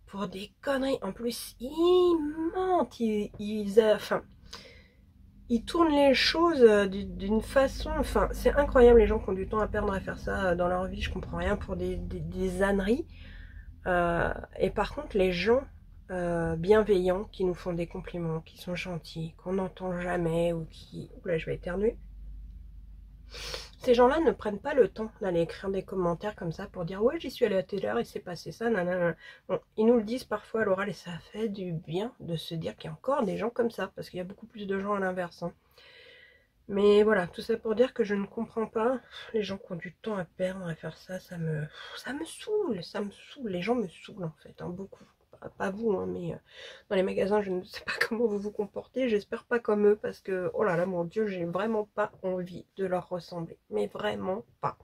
pour des conneries. En plus, ils mentent, ils tournent les choses d'une façon, enfin c'est incroyable les gens qui ont du temps à perdre à faire ça dans leur vie, je comprends rien pour des âneries. Et par contre les gens bienveillants qui nous font des compliments, qui sont gentils, qu'on n'entend jamais ou qui... Oula, je vais éternuer. Ces gens-là ne prennent pas le temps d'aller écrire des commentaires comme ça pour dire ouais j'y suis allé à telle heure et c'est passé ça, nanana. Bon, ils nous le disent parfois à l'oral et ça fait du bien de se dire qu'il y a encore des gens comme ça parce qu'il y a beaucoup plus de gens à l'inverse. Hein. Mais voilà, tout ça pour dire que je ne comprends pas les gens qui ont du temps à perdre à faire ça, ça me saoule, les gens me saoulent en fait, hein, beaucoup. Pas vous, hein, mais dans les magasins, je ne sais pas comment vous vous comportez, j'espère pas comme eux, parce que, oh là là, mon Dieu, j'ai vraiment pas envie de leur ressembler, mais vraiment pas.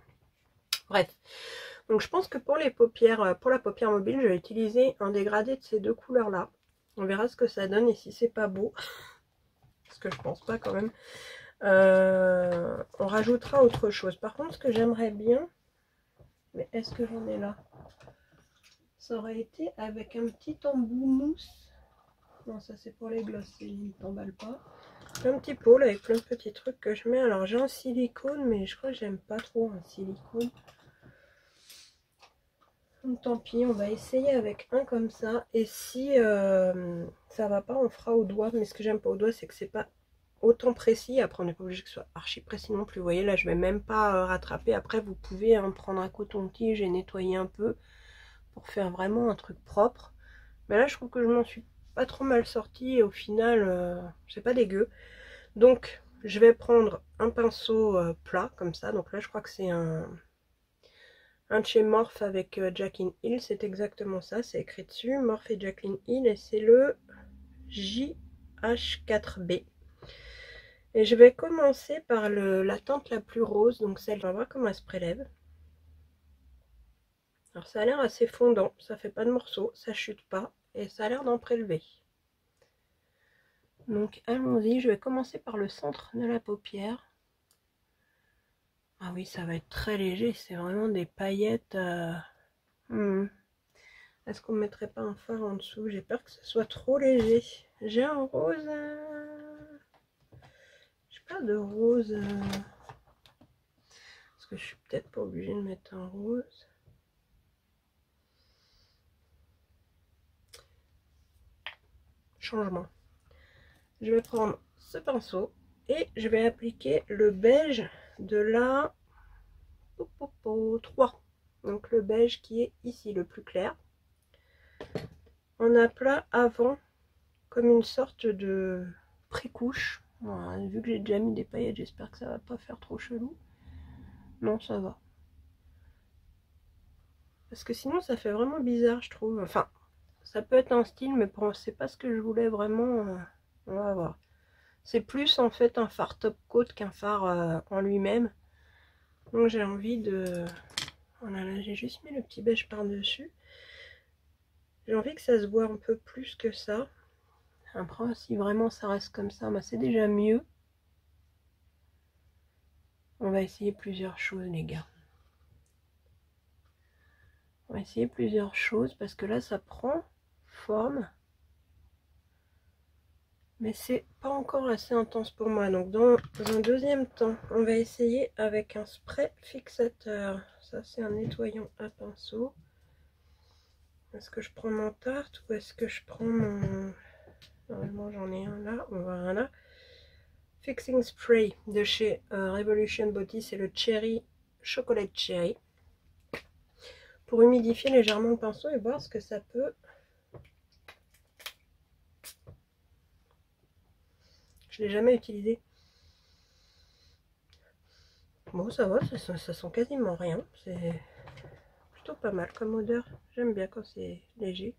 Bref, donc je pense que pour les paupières, pour la paupière mobile, je vais utiliser un dégradé de ces deux couleurs-là. On verra ce que ça donne et si c'est pas beau, parce que je pense pas quand même. On rajoutera autre chose. Par contre, ce que j'aimerais bien, mais est-ce que j'en ai là? Ça aurait été avec un petit embout mousse. Non, ça c'est pour les glosses, il ne t'emballe pas. Un petit pot là, avec plein de petits trucs que je mets. Alors j'ai un silicone, mais je crois que j'aime pas trop un silicone. Donc tant pis, on va essayer avec un comme ça. Et si ça va pas, on fera au doigt. Mais ce que j'aime pas au doigt, c'est que c'est pas autant précis. Après, on n'est pas obligé que ce soit archi précis non plus. Vous voyez, là, je vais même pas rattraper. Après, vous pouvez prendre un coton-tige et nettoyer un peu pour faire vraiment un truc propre. Mais là, je trouve que je m'en suis pas trop mal sortie et au final, c'est pas dégueu. Donc, je vais prendre un pinceau plat comme ça. Donc là, je crois que c'est un de chez Morphe avec Jaclyn Hill. C'est exactement ça, c'est écrit dessus. Morphe et Jaclyn Hill et c'est le JH4B. Et je vais commencer par la teinte la plus rose, donc celle, on va voir comment elle se prélève. Alors ça a l'air assez fondant, ça fait pas de morceaux, ça chute pas, et ça a l'air d'en prélever. Donc allons-y, je vais commencer par le centre de la paupière. Ah oui, ça va être très léger, c'est vraiment des paillettes. Est-ce qu'on ne mettrait pas un fard en dessous? J'ai peur que ce soit trop léger. J'ai un rose. J'ai pas de rose. Parce que je suis peut-être pas obligée de mettre un rose. Changement. Je vais prendre ce pinceau et je vais appliquer le beige de la 3. Donc le beige qui est ici le plus clair. En aplat avant, comme une sorte de pré-couche. Voilà, vu que j'ai déjà mis des paillettes, j'espère que ça va pas faire trop chelou. Non, ça va. Parce que sinon ça fait vraiment bizarre, je trouve. Enfin, ça peut être un style, mais pour c'est pas ce que je voulais vraiment. On va voir. C'est plus en fait un fard top coat qu'un fard en lui-même. Donc j'ai envie de... Voilà, là j'ai juste mis le petit beige par-dessus. J'ai envie que ça se voit un peu plus que ça. Après, si vraiment ça reste comme ça, bah, c'est déjà mieux. On va essayer plusieurs choses, les gars. On va essayer plusieurs choses parce que là, ça prend forme. Mais c'est pas encore assez intense pour moi. Donc, dans un deuxième temps, on va essayer avec un spray fixateur. Ça, c'est un nettoyant à pinceau. Est-ce que je prends mon Tarte ou est-ce que je prends mon... Normalement, j'en ai un là. On va un là. Fixing Spray de chez Revolution Beauty. C'est le Cherry Chocolate Cherry. Pour humidifier légèrement le pinceau et voir ce que ça peut. Je ne l'ai jamais utilisé. Bon, ça va, ça sent quasiment rien. C'est plutôt pas mal comme odeur. J'aime bien quand c'est léger.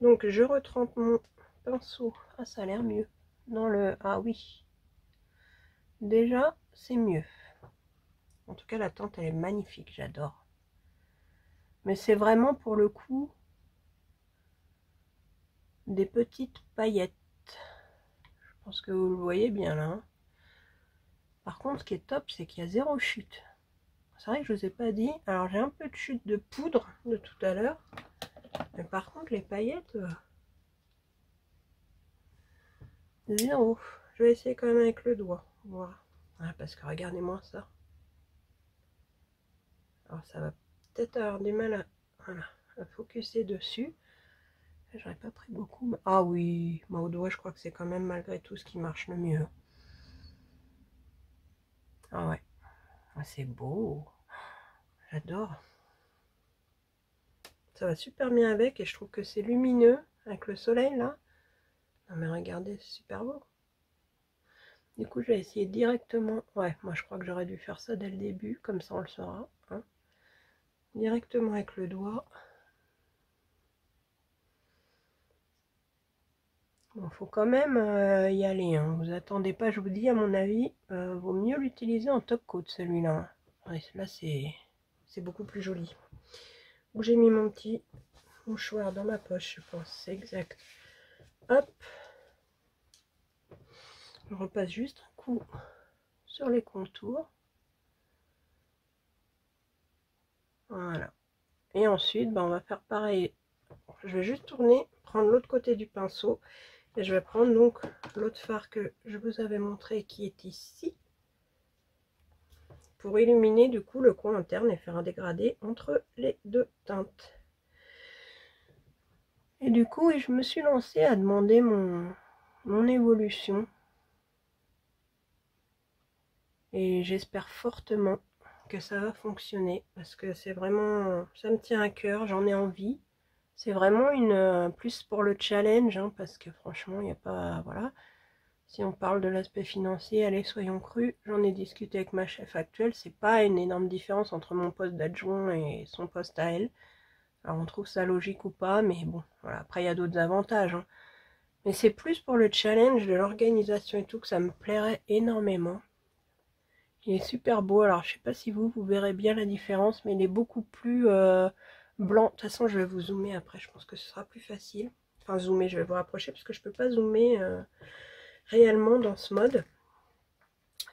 Donc, je retrempe mon pinceau. Ah, ça a l'air mieux. Dans le... Ah oui. Déjà, c'est mieux. En tout cas, la teinte, elle est magnifique. J'adore. Mais c'est vraiment, pour le coup, des petites paillettes. Je pense que vous le voyez bien, là. Hein. Par contre, ce qui est top, c'est qu'il y a zéro chute. C'est vrai que je ne vous ai pas dit. Alors, j'ai un peu de chute de poudre de tout à l'heure. Mais par contre, les paillettes... Zéro. Je vais essayer quand même avec le doigt. Voilà. Ah, parce que regardez-moi ça. Alors ça va peut-être avoir du mal à focuser dessus. J'aurais pas pris beaucoup. Mais... Ah oui, moi au doigt je crois que c'est quand même malgré tout ce qui marche le mieux. Ah ouais. Ah, c'est beau. J'adore. Ça va super bien avec et je trouve que c'est lumineux avec le soleil là. Non mais regardez, c'est super beau. Du coup, je vais essayer directement. Ouais, moi je crois que j'aurais dû faire ça dès le début, comme ça on le saura. Hein. Directement avec le doigt. Bon, faut quand même y aller. Hein. Vous attendez pas, je vous dis, à mon avis, vaut mieux l'utiliser en top coat celui-là. Ouais, là, c'est beaucoup plus joli. J'ai mis mon petit mouchoir dans ma poche, je pense. C'est exact. Hop. Je repasse juste un coup sur les contours. Voilà. Et ensuite, on va faire pareil. Je vais juste tourner, prendre l'autre côté du pinceau. Et je vais prendre donc l'autre fard que je vous avais montré qui est ici. Pour illuminer du coup le coin interne et faire un dégradé entre les deux teintes. Et du coup, je me suis lancée à demander mon évolution. Et j'espère fortement que ça va fonctionner parce que c'est vraiment, ça me tient à cœur, j'en ai envie. C'est vraiment une plus pour le challenge, hein, parce que franchement, il n'y a pas, voilà. Si on parle de l'aspect financier, allez, soyons crus, j'en ai discuté avec ma chef actuelle, c'est pas une énorme différence entre mon poste d'adjoint et son poste à elle. Alors on trouve ça logique ou pas, mais bon, voilà, après il y a d'autres avantages, hein. Mais c'est plus pour le challenge de l'organisation et tout que ça me plairait énormément. Il est super beau, alors je sais pas si vous verrez bien la différence, mais il est beaucoup plus blanc. De toute façon, je vais vous zoomer après, je pense que ce sera plus facile. Enfin, zoomer, je vais vous rapprocher parce que je peux pas zoomer réellement dans ce mode.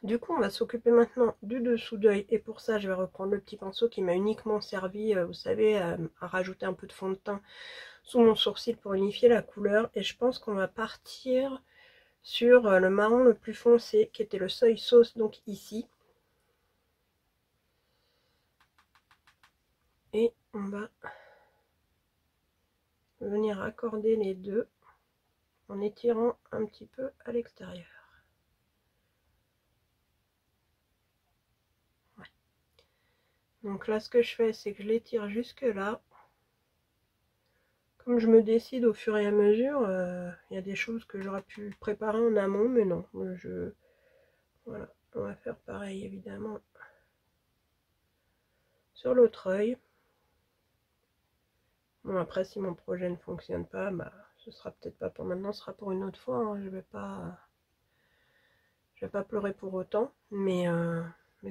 Du coup, on va s'occuper maintenant du dessous d'œil, et pour ça, je vais reprendre le petit pinceau qui m'a uniquement servi, vous savez, à rajouter un peu de fond de teint sous mon sourcil pour unifier la couleur. Et je pense qu'on va partir sur le marron le plus foncé, qui était le Soy Sauce, donc ici. Et on va venir accorder les deux en étirant un petit peu à l'extérieur. Ouais. Donc là, ce que je fais, c'est que je l'étire jusque là. Comme je me décide au fur et à mesure, il y a des choses que j'aurais pu préparer en amont, mais non. Voilà, on va faire pareil évidemment sur l'autre œil. Bon, après, si mon projet ne fonctionne pas, bah, ce sera peut-être pas pour maintenant, ce sera pour une autre fois, hein. Je vais pas pleurer pour autant, mais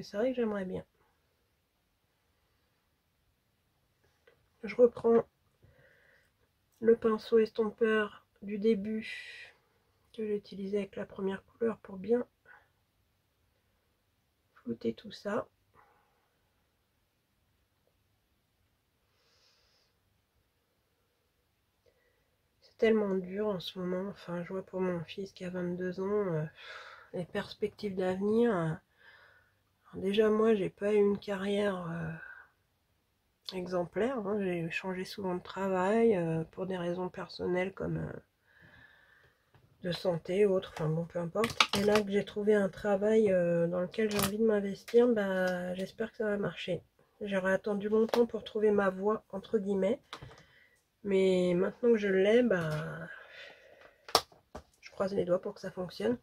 c'est vrai que j'aimerais bien. Je reprends le pinceau estompeur du début que j'ai utilisé avec la première couleur pour bien flouter tout ça. C'est tellement dur en ce moment, enfin je vois pour mon fils qui a 22 ans, les perspectives d'avenir. Déjà moi j'ai pas eu une carrière exemplaire, hein. J'ai changé souvent de travail pour des raisons personnelles comme de santé ou autre, enfin bon peu importe. Et là que j'ai trouvé un travail dans lequel j'ai envie de m'investir, bah j'espère que ça va marcher. J'aurais attendu longtemps pour trouver ma voie entre guillemets, mais maintenant que je l'ai, bah je croise les doigts pour que ça fonctionne.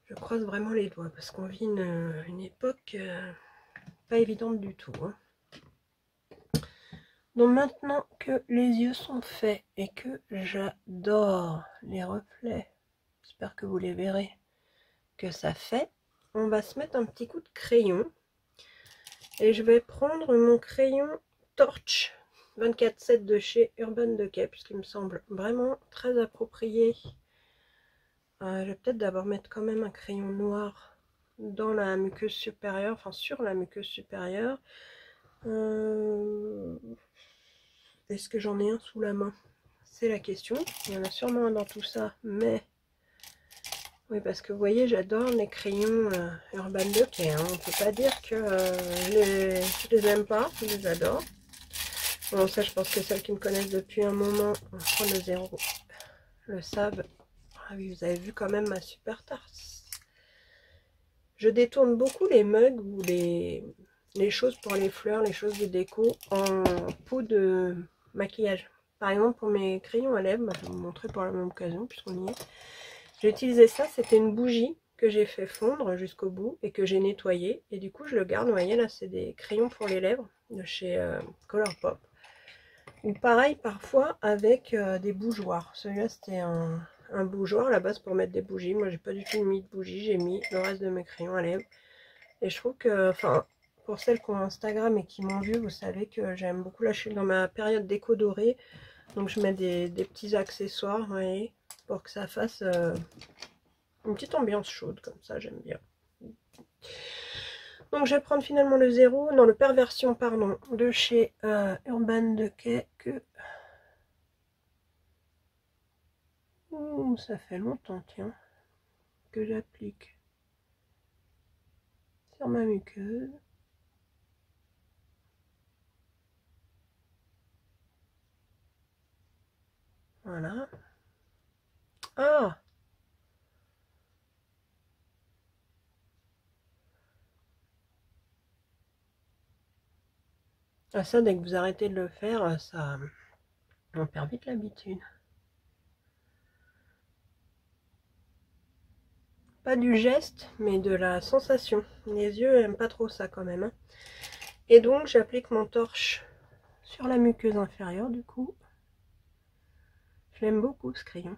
Je croise vraiment les doigts parce qu'on vit une époque pas évidente du tout, hein. Donc maintenant que les yeux sont faits et que j'adore les reflets, j'espère que vous les verrez, que ça fait, on va se mettre un petit coup de crayon. Et je vais prendre mon crayon Torch 24-7 de chez Urban Decay, puisqu'il me semble vraiment très approprié. Je vais peut-être d'abord mettre quand même un crayon noir dans la muqueuse supérieure, enfin sur la muqueuse supérieure. Est-ce que j'en ai un sous la main? C'est la question. Il y en a sûrement un dans tout ça, mais oui, parce que vous voyez, j'adore les crayons Urban Decay, hein. On peut pas dire que je les aime pas, je les adore. Bon, ça, je pense que celles qui me connaissent depuis un moment, on prend le zéro, le savent. Ah oui, vous avez vu quand même ma super tarse. Je détourne beaucoup les mugs ou les choses pour les fleurs, les choses de déco en pot de maquillage. Par exemple, pour mes crayons à lèvres, je vais vous montrer pour la même occasion, puisqu'on y est. J'ai utilisé ça, c'était une bougie que j'ai fait fondre jusqu'au bout et que j'ai nettoyé. Et du coup, je le garde. Vous voyez, là, c'est des crayons pour les lèvres de chez Colourpop. Ou pareil, parfois, avec des bougeoirs. Celui-là, c'était un bougeoir à la base pour mettre des bougies. Moi, j'ai pas du tout mis de bougies. J'ai mis le reste de mes crayons à lèvres. Et je trouve que, enfin, pour celles qui ont Instagram et qui m'ont vu, vous savez que j'aime beaucoup. Là, je suis dans ma période déco dorée. Donc, je mets des petits accessoires, vous voyez, pour que ça fasse une petite ambiance chaude, comme ça, j'aime bien. Donc je vais prendre finalement le zéro, non le perversion, pardon, de chez Urban Decay que... Ouh, ça fait longtemps, tiens, que j'applique sur ma muqueuse. Voilà. Ah! Ah, ça, dès que vous arrêtez de le faire, ça, on perd vite l'habitude. Pas du geste, mais de la sensation. Les yeux aiment pas trop ça quand même, hein. Et donc, j'applique mon torche sur la muqueuse inférieure, du coup. Je l'aime beaucoup, ce crayon.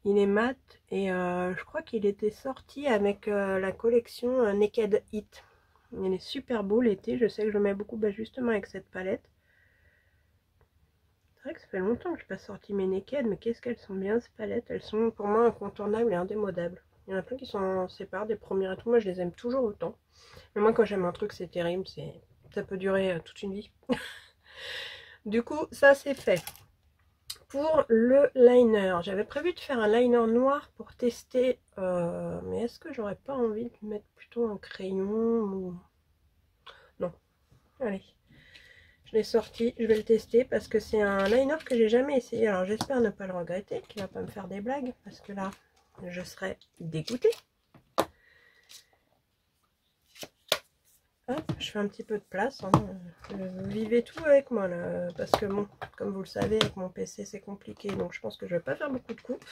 Il est mat et je crois qu'il était sorti avec la collection Naked Heat. Il est super beau l'été, je sais que je le mets beaucoup justement avec cette palette. C'est vrai que ça fait longtemps que je n'ai pas sorti mes Naked, mais qu'est-ce qu'elles sont bien ces palettes. Elles sont pour moi incontournables et indémodables. Il y en a plein qui sont séparés des premières et tout, moi je les aime toujours autant. Mais moi quand j'aime un truc c'est terrible, ça peut durer toute une vie. Du coup ça c'est fait. Pour le liner, j'avais prévu de faire un liner noir pour tester, mais est-ce que j'aurais pas envie de mettre plutôt un crayon ou... Non, allez, je l'ai sorti, je vais le tester parce que c'est un liner que j'ai jamais essayé. Alors j'espère ne pas le regretter, qu'il va pas me faire des blagues parce que là, je serais dégoûtée. Hop, je fais un petit peu de place, hein. Vous vivez tout avec moi là, parce que bon, comme vous le savez, avec mon PC c'est compliqué, donc je pense que je vais pas faire beaucoup de coupes.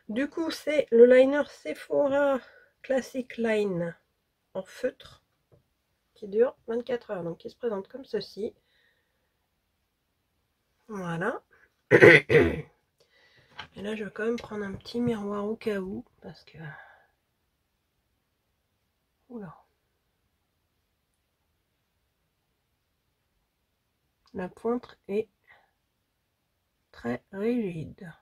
Du coup, c'est le liner Sephora Classic Line en feutre qui dure 24 heures, donc qui se présente comme ceci. Voilà. Et là, je vais quand même prendre un petit miroir au cas où, parce que... Oula. La pointe est très rigide.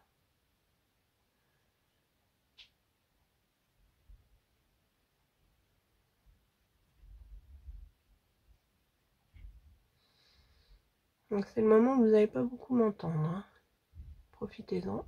Donc c'est le moment où vous n'allez pas beaucoup m'entendre, hein. Profitez-en.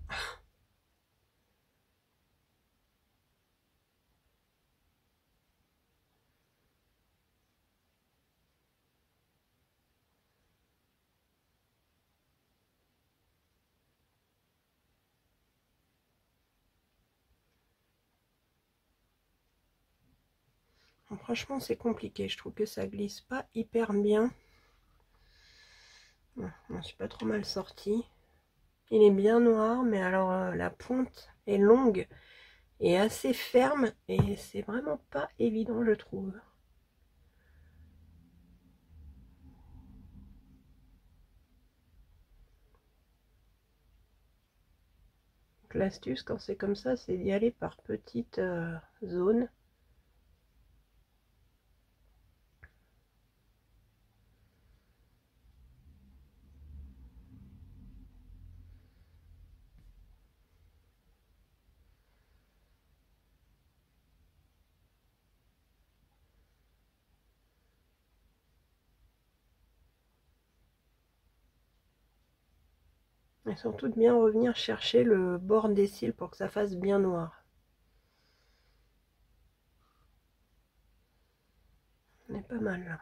Bon, franchement, c'est compliqué. Je trouve que ça glisse pas hyper bien. Bon, je m'en suis pas trop mal sorti. Il est bien noir, mais alors la pointe est longue et assez ferme et c'est vraiment pas évident, je trouve. L'astuce quand c'est comme ça, c'est d'y aller par petites zones. Et surtout de bien revenir chercher le bord des cils pour que ça fasse bien noir. On est pas mal là.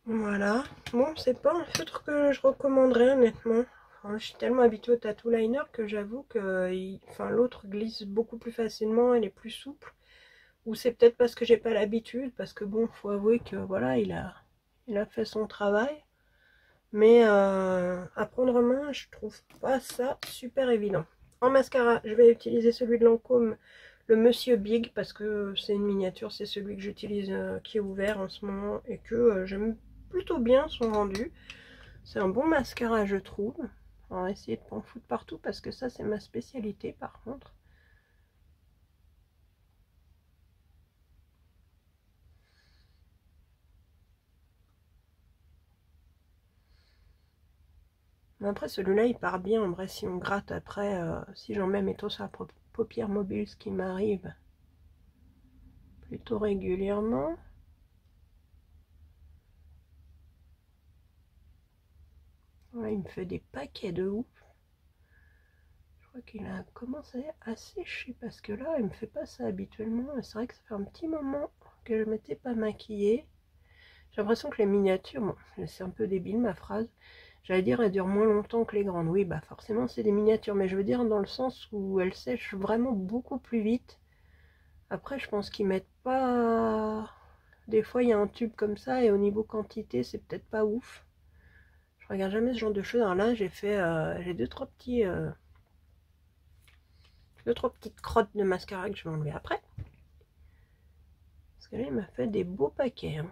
Voilà. Bon, c'est pas un feutre que je recommanderais honnêtement. Enfin, je suis tellement habituée au tattoo liner que j'avoue que l'autre glisse beaucoup plus facilement, il est plus souple. Ou c'est peut-être parce que j'ai pas l'habitude, parce que bon, faut avouer que voilà, il a fait son travail. Mais à prendre en main, je trouve pas ça super évident. En mascara, je vais utiliser celui de Lancôme, le Monsieur Big, parce que c'est une miniature, c'est celui que j'utilise qui est ouvert en ce moment et que j'aime plutôt bien son rendu. C'est un bon mascara, je trouve. On va essayer de pas en foutre partout parce que ça, c'est ma spécialité par contre. Mais après, celui-là, il part bien. En vrai, si on gratte après, si j'en mets, mettons sur la paupière mobile, ce qui m'arrive plutôt régulièrement. Ouais, il me fait des paquets de ouf. Je crois qu'il a commencé à sécher parce que là, il me fait pas ça habituellement. C'est vrai que ça fait un petit moment que je m'étais pas maquillée. J'ai l'impression que les miniatures, bon, c'est un peu débile ma phrase, j'allais dire elles durent moins longtemps que les grandes. Oui, bah forcément c'est des miniatures, mais je veux dire dans le sens où elles sèchent vraiment beaucoup plus vite. Après, je pense qu'ils mettent pas... Des fois, il y a un tube comme ça, et au niveau quantité, c'est peut-être pas ouf. Je regarde jamais ce genre de choses. Alors là, j'ai fait... j'ai deux, trois petites crottes de mascara que je vais enlever après. Parce que là, il m'a fait des beaux paquets. Hein.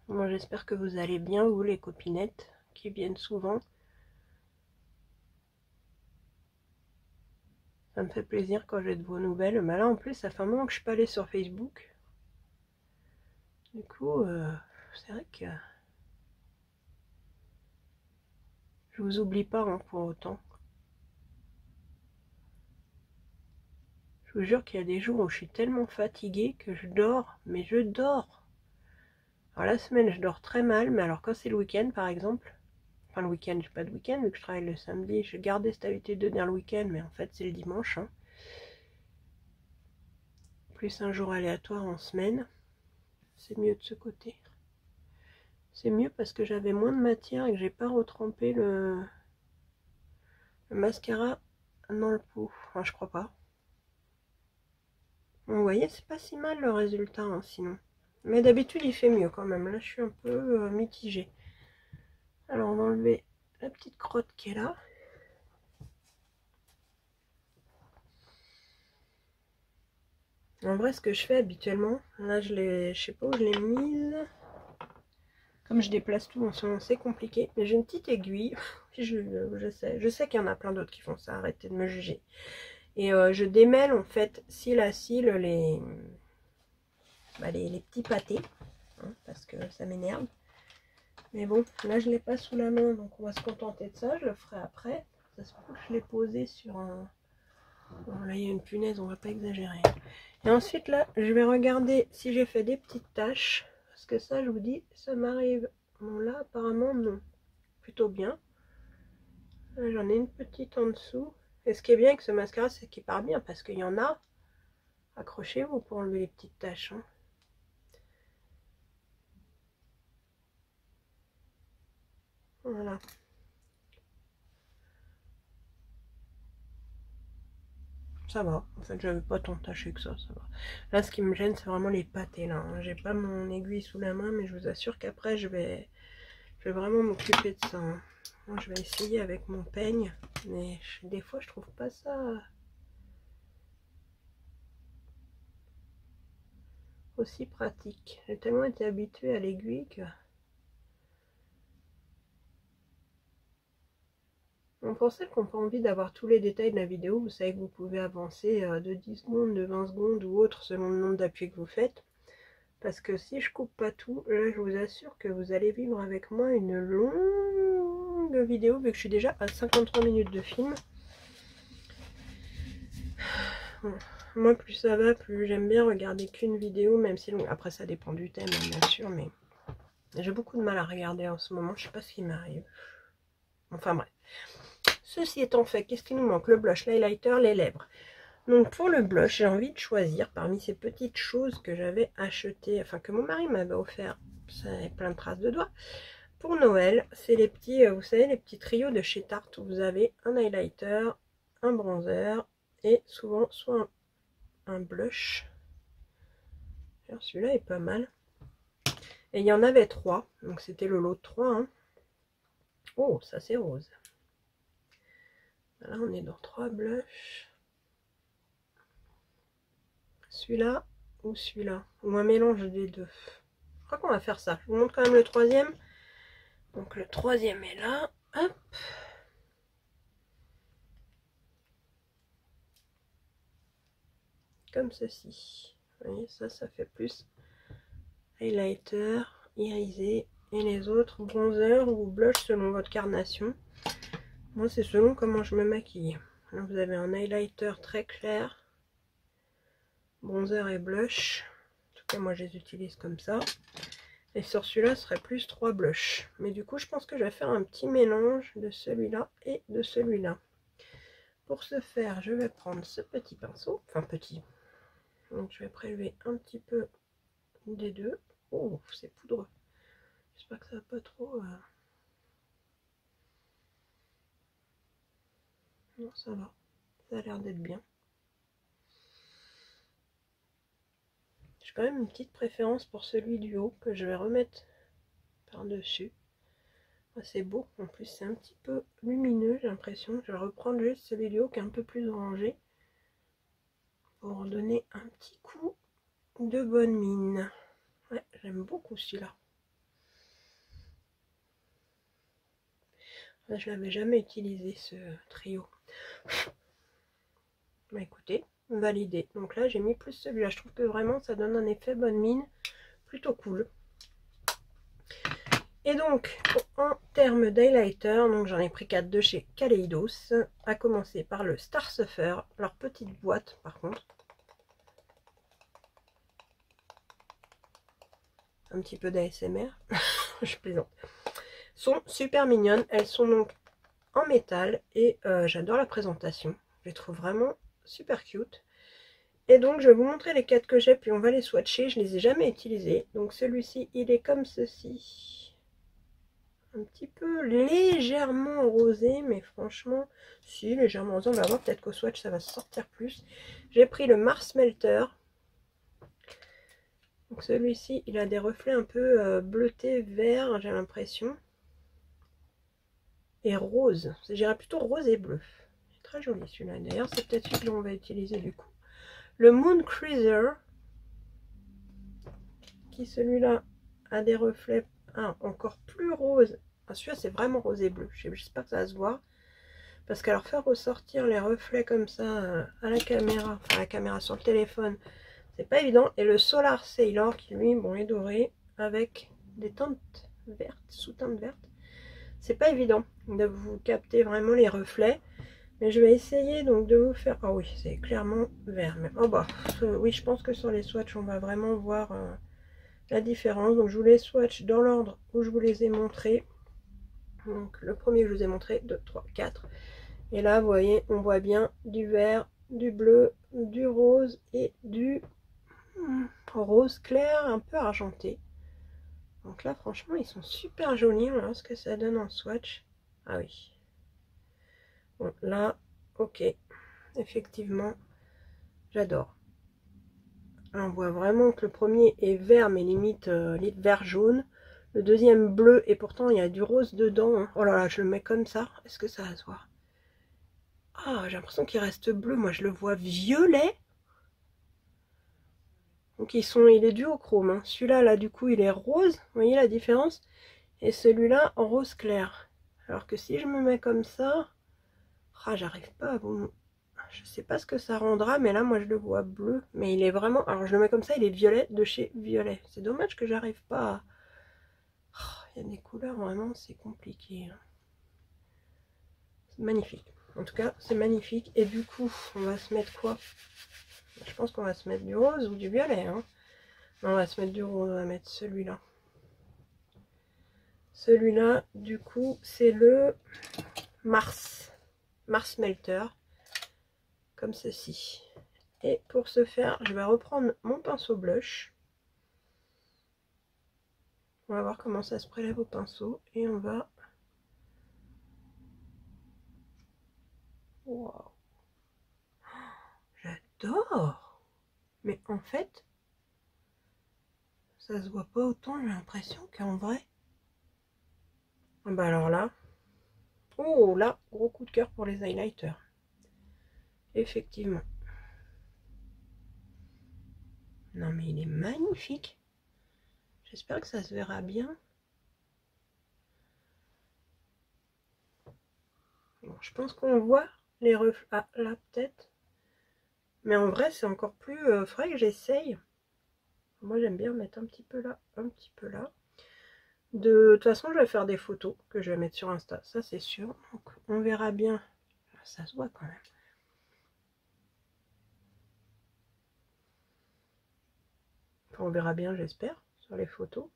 Moi, j'espère que vous allez bien, vous les copinettes, qui viennent souvent. Ça me fait plaisir quand j'ai de vos nouvelles. Mais là, en plus, ça fait un moment que je suis pas allée sur Facebook. Du coup, c'est vrai que je vous oublie pas hein, pour autant. Je vous jure qu'il y a des jours où je suis tellement fatiguée que je dors, mais je dors. Alors la semaine, je dors très mal, mais alors quand c'est le week-end, par exemple, enfin le week-end, j'ai pas de week-end, vu que je travaille le samedi, je gardais cette habitude de dire le week-end, mais en fait c'est le dimanche. Hein. Plus un jour aléatoire en semaine, c'est mieux de ce côté. C'est mieux parce que j'avais moins de matière et que j'ai pas retrempé le mascara dans le pot. Enfin, je crois pas. Bon, vous voyez, c'est pas si mal le résultat, hein, sinon. Mais d'habitude, il fait mieux quand même. Là, je suis un peu mitigée. Alors, on va enlever la petite crotte qui est là. En vrai, ce que je fais habituellement, là, je sais pas où je l'ai mise. Comme je déplace tout en ce moment, c'est compliqué. Mais j'ai une petite aiguille. Je sais qu'il y en a plein d'autres qui font ça. Arrêtez de me juger. Et je démêle en fait cil à cil les petits pâtés. Hein, parce que ça m'énerve. Mais bon, là je l'ai pas sous la main. Donc on va se contenter de ça. Je le ferai après. Ça se peut que je l'ai posé sur un... Bon, là il y a une punaise, on va pas exagérer. Et ensuite là, je vais regarder si j'ai fait des petites taches. Parce que ça, je vous dis, ça m'arrive. Bon là, apparemment non. Plutôt bien. J'en ai une petite en dessous. Et ce qui est bien avec ce mascara, c'est qu'il part bien. Parce qu'il y en a. Accrochez-vous pour enlever les petites taches. Hein. Voilà. Ça va. En fait, j'avais pas tant taché que ça va. Là, ce qui me gêne, c'est vraiment les pâtés, là. Hein. J'ai pas mon aiguille sous la main, mais je vous assure qu'après, je vais vraiment m'occuper de ça. Hein. Moi, je vais essayer avec mon peigne. Mais des fois, je trouve pas ça... aussi pratique. J'ai tellement été habituée à l'aiguille que... Bon, pour celles qui n'ont pas envie d'avoir tous les détails de la vidéo, vous savez que vous pouvez avancer de 10 secondes, de 20 secondes ou autre selon le nombre d'appuis que vous faites. Parce que si je coupe pas tout, là je vous assure que vous allez vivre avec moi une longue vidéo vu que je suis déjà à 53 minutes de film. Bon, moi plus ça va, plus j'aime bien regarder qu'une vidéo, même si après ça dépend du thème bien sûr, mais j'ai beaucoup de mal à regarder en ce moment, je sais pas ce qui m'arrive. Enfin bref. Ceci étant fait, qu'est-ce qui nous manque? Le blush, l'highlighter, les lèvres. Donc pour le blush, j'ai envie de choisir parmi ces petites choses que j'avais achetées, enfin que mon mari m'avait offert, ça avait plein de traces de doigts. Pour Noël, c'est les petits, vous savez, les petits trios de chez Tarte où vous avez un highlighter, un bronzer et souvent soit un blush. Celui-là est pas mal. Et il y en avait 3, donc c'était le lot de 3. Hein. Oh, ça c'est rose. Là, on est dans 3 blushs. Celui-là ou celui-là. Ou un mélange des deux. Je crois qu'on va faire ça. Je vous montre quand même le troisième. Donc le troisième est là. Hop. Comme ceci. Vous voyez, ça fait plus highlighter, irisé. Et les autres, bronzer ou blush selon votre carnation. Moi, c'est selon comment je me maquille. Là, vous avez un highlighter très clair. Bronzer et blush. En tout cas, moi, je les utilise comme ça. Et sur celui-là, ce serait plus 3 blushs. Mais du coup, je pense que je vais faire un petit mélange de celui-là et de celui-là. pour ce faire, je vais prendre ce petit pinceau, enfin petit. Donc je vais prélever un petit peu des deux. Oh, c'est poudreux. J'espère que ça va pas trop... Non, ça va. Ça a l'air d'être bien. J'ai quand même une petite préférence pour celui du haut que je vais remettre par-dessus. C'est beau, en plus c'est un petit peu lumineux, j'ai l'impression. Je vais reprendre juste celui du haut qui est un peu plus orangé pour donner un petit coup de bonne mine. Ouais, j'aime beaucoup celui-là. Je l'avais jamais utilisé ce trio. Bah écoutez, validé. Donc là j'ai mis plus celui-là. Je trouve que vraiment ça donne un effet bonne mine plutôt cool. Et donc, en termes d'highlighter, donc j'en ai pris 4 de chez Kaleidos, à commencer par le Star Surfer, leur petite boîte par contre. Un petit peu d'ASMR, je plaisante. Sont super mignonnes, elles sont donc en métal et j'adore la présentation. Je les trouve vraiment super cute. Et donc je vais vous montrer les 4 que j'ai, puis on va les swatcher. Je les ai jamais utilisés. Donc celui-ci, il est comme ceci. Un petit peu légèrement rosé, mais franchement, si, légèrement rosé, on va voir, peut-être qu'au swatch ça va sortir plus. J'ai pris le Mars Melter. Donc celui-ci, il a des reflets un peu bleuté, vert, j'ai l'impression. Et rose, j'irais plutôt rose et bleu. C'est très joli celui-là, d'ailleurs c'est peut-être celui que l'on va utiliser du coup. Le Moon Cruiser, qui celui-là a des reflets encore plus rose. Ah, celui-là c'est vraiment rose et bleu, j'espère que ça va se voir. Parce qu'alors faire ressortir les reflets comme ça à la caméra, enfin la caméra sur le téléphone, c'est pas évident. Et le Solar Sailor qui lui, bon, est doré avec des teintes vertes, sous-teintes vertes. C'est pas évident de vous capter vraiment les reflets. Mais je vais essayer donc de vous faire... Ah oui, c'est clairement vert. Mais oh bah, oui, je pense que sur les swatchs, on va vraiment voir la différence. Donc je vous les swatch dans l'ordre où je vous les ai montrés. Donc le premier que je vous ai montré, 2, 3, 4. Et là, vous voyez, on voit bien du vert, du bleu, du rose et du rose clair, un peu argenté. Donc là, franchement, ils sont super jolis. On va voir ce que ça donne en swatch. Ah oui. Bon, là, ok. Effectivement, j'adore. On voit vraiment que le premier est vert, mais limite vert jaune. Le deuxième bleu, et pourtant il y a du rose dedans. Hein. Oh là là, je le mets comme ça. Est-ce que ça va se voir? Ah, j'ai l'impression qu'il reste bleu. Moi, je le vois violet. Donc il est duochrome. Hein. Celui-là, là, du coup, il est rose. Vous voyez la différence? Et celui-là, en rose clair. Alors que si je me mets comme ça... Ah, j'arrive pas à vous... Je sais pas ce que ça rendra, mais là, moi, je le vois bleu. Mais il est vraiment... Alors, je le mets comme ça, il est violet de chez Violet. C'est dommage que j'arrive pas à... Oh, il y a des couleurs, vraiment, c'est compliqué. Hein. C'est magnifique. En tout cas, c'est magnifique. Et du coup, on va se mettre quoi? Je pense qu'on va se mettre du rose ou du violet. Hein. On va se mettre du rose, on va mettre celui-là. Celui-là, du coup, c'est le Mars Melter. Comme ceci. Et pour ce faire, je vais reprendre mon pinceau blush. On va voir comment ça se prélève au pinceau. Et on va... Wow. J'adore! Mais en fait, ça se voit pas autant, j'ai l'impression, qu'en vrai. Bah alors là... Oh là, gros coup de cœur pour les highlighters. Effectivement. Non mais il est magnifique. J'espère que ça se verra bien. Bon, je pense qu'on voit les reflets. Ah, là peut-être. Mais en vrai, c'est encore plus frais que j'essaye. Moi, j'aime bien mettre un petit peu là, un petit peu là. De toute façon, je vais faire des photos que je vais mettre sur Insta. Ça, c'est sûr. Donc, on verra bien. Ça se voit quand même. Enfin, on verra bien, j'espère, sur les photos.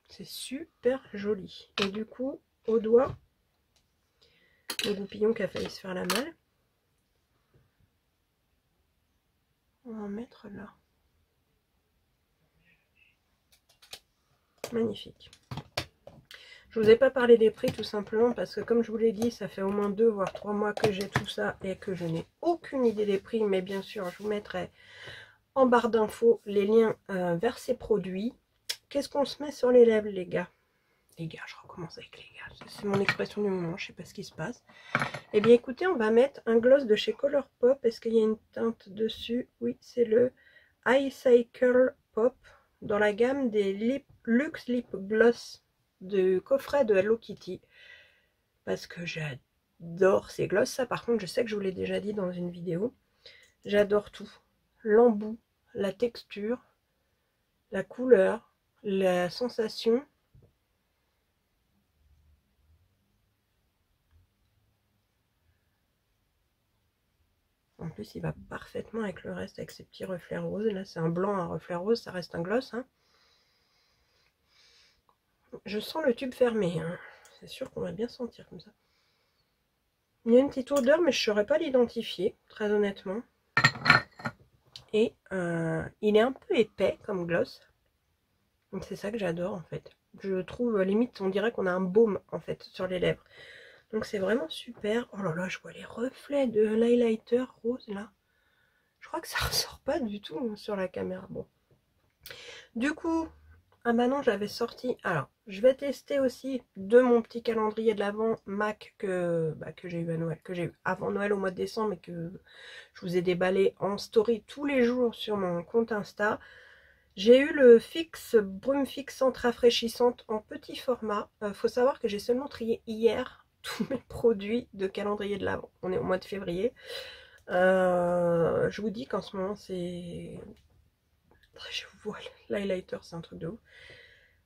C'est super joli. Et du coup, au doigt. Le goupillon qui a failli se faire la malle. On va en mettre là. Magnifique. Je vous ai pas parlé des prix tout simplement parce que comme je vous l'ai dit, ça fait au moins 2 voire 3 mois que j'ai tout ça et que je n'ai aucune idée des prix. Mais bien sûr, je vous mettrai en barre d'infos les liens vers ces produits. Qu'est-ce qu'on se met sur les lèvres, les gars? Les gars, je recommence avec les gars. C'est mon expression du moment, je sais pas ce qui se passe. Eh bien écoutez, on va mettre un gloss de chez Colourpop. Est-ce qu'il y a une teinte dessus? Oui, c'est le Icicle Pop dans la gamme des Luxe Lip Gloss du coffret de Hello Kitty. Parce que j'adore ces gloss. Ça par contre, je sais que je vous l'ai déjà dit dans une vidéo. J'adore tout. L'embout, la texture, la couleur, la sensation. En plus, il va parfaitement avec le reste, avec ces petits reflets roses. Là, c'est un blanc, un reflet rose, ça reste un gloss. Hein. Je sens le tube fermé. Hein. C'est sûr qu'on va bien sentir comme ça. Il y a une petite odeur, mais je ne saurais pas l'identifier, très honnêtement. Et il est un peu épais comme gloss. Donc c'est ça que j'adore en fait. Je trouve limite, on dirait qu'on a un baume en fait sur les lèvres. Donc c'est vraiment super. Oh là là, je vois les reflets de l'highlighter rose là. Je crois que ça ressort pas du tout sur la caméra. Bon. Du coup, ah bah non, j'avais sorti. Alors, je vais tester aussi de mon petit calendrier de l'Avent MAC que j'ai eu à Noël, que j'ai eu avant Noël au mois de décembre et que je vous ai déballé en story tous les jours sur mon compte Insta. J'ai eu le fixe brume fixante rafraîchissante en petit format. Faut savoir que j'ai seulement trié hier tous mes produits de calendrier de l'Avent. On est au mois de février. Je vous dis qu'en ce moment c'est... Je vous vois, l'highlighter c'est un truc de ouf.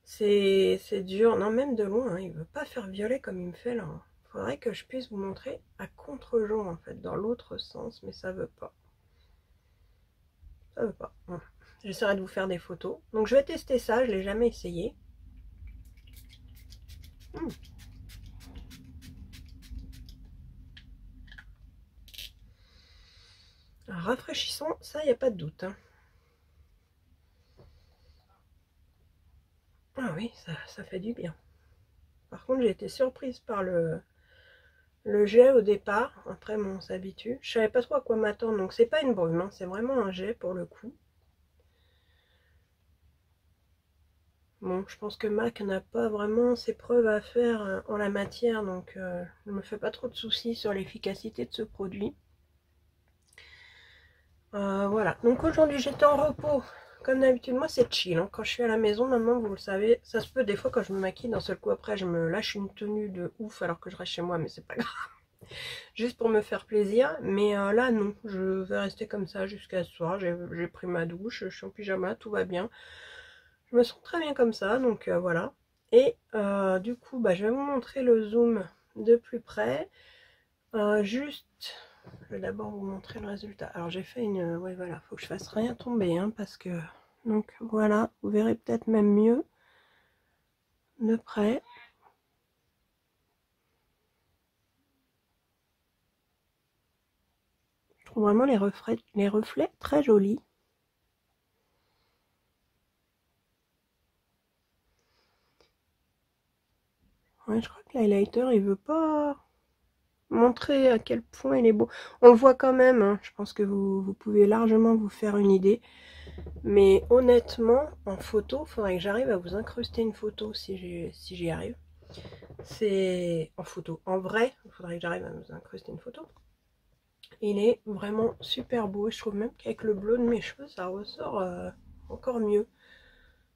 C'est dur. Non, même de loin, hein, il veut pas faire violet comme il me fait là. Faudrait que je puisse vous montrer à contre-jour en fait, dans l'autre sens, mais ça veut pas. Ça veut pas. Bon. J'essaierai de vous faire des photos. Donc je vais tester ça, je l'ai jamais essayé. Rafraîchissant, ça il n'y a pas de doute. Hein. Ah oui, ça fait du bien. Par contre, j'ai été surprise par le jet au départ. Après, bon, on s'habitue. Je savais pas trop à quoi m'attendre. Donc c'est pas une brume, hein, c'est vraiment un jet pour le coup. Bon, je pense que MAC n'a pas vraiment ses preuves à faire en la matière, donc je ne me fais pas trop de soucis sur l'efficacité de ce produit. Voilà, donc aujourd'hui j'étais en repos, comme d'habitude. Moi c'est chill, hein. Quand je suis à la maison maintenant, vous le savez, ça se peut des fois quand je me maquille, d'un seul coup après je me lâche une tenue de ouf alors que je reste chez moi, mais c'est pas grave. Juste pour me faire plaisir, mais là non, je vais rester comme ça jusqu'à ce soir. J'ai pris ma douche, je suis en pyjama, tout va bien. Je me sens très bien comme ça, donc voilà. Et du coup, je vais vous montrer le zoom de plus près. Juste, je vais d'abord vous montrer le résultat. Alors j'ai fait une... ouais voilà, faut que je fasse rien tomber, hein, parce que... Donc voilà, vous verrez peut-être même mieux de près. Je trouve vraiment les reflets très jolis. Ouais, je crois que l'highlighter, il veut pas montrer à quel point il est beau. On le voit quand même, hein. Je pense que vous pouvez largement vous faire une idée. Mais honnêtement, en photo, il faudrait que j'arrive à vous incruster une photo si j'y arrive. C'est en photo. En vrai, il faudrait que j'arrive à vous incruster une photo. Il est vraiment super beau. Je trouve même qu'avec le bleu de mes cheveux, ça ressort encore mieux.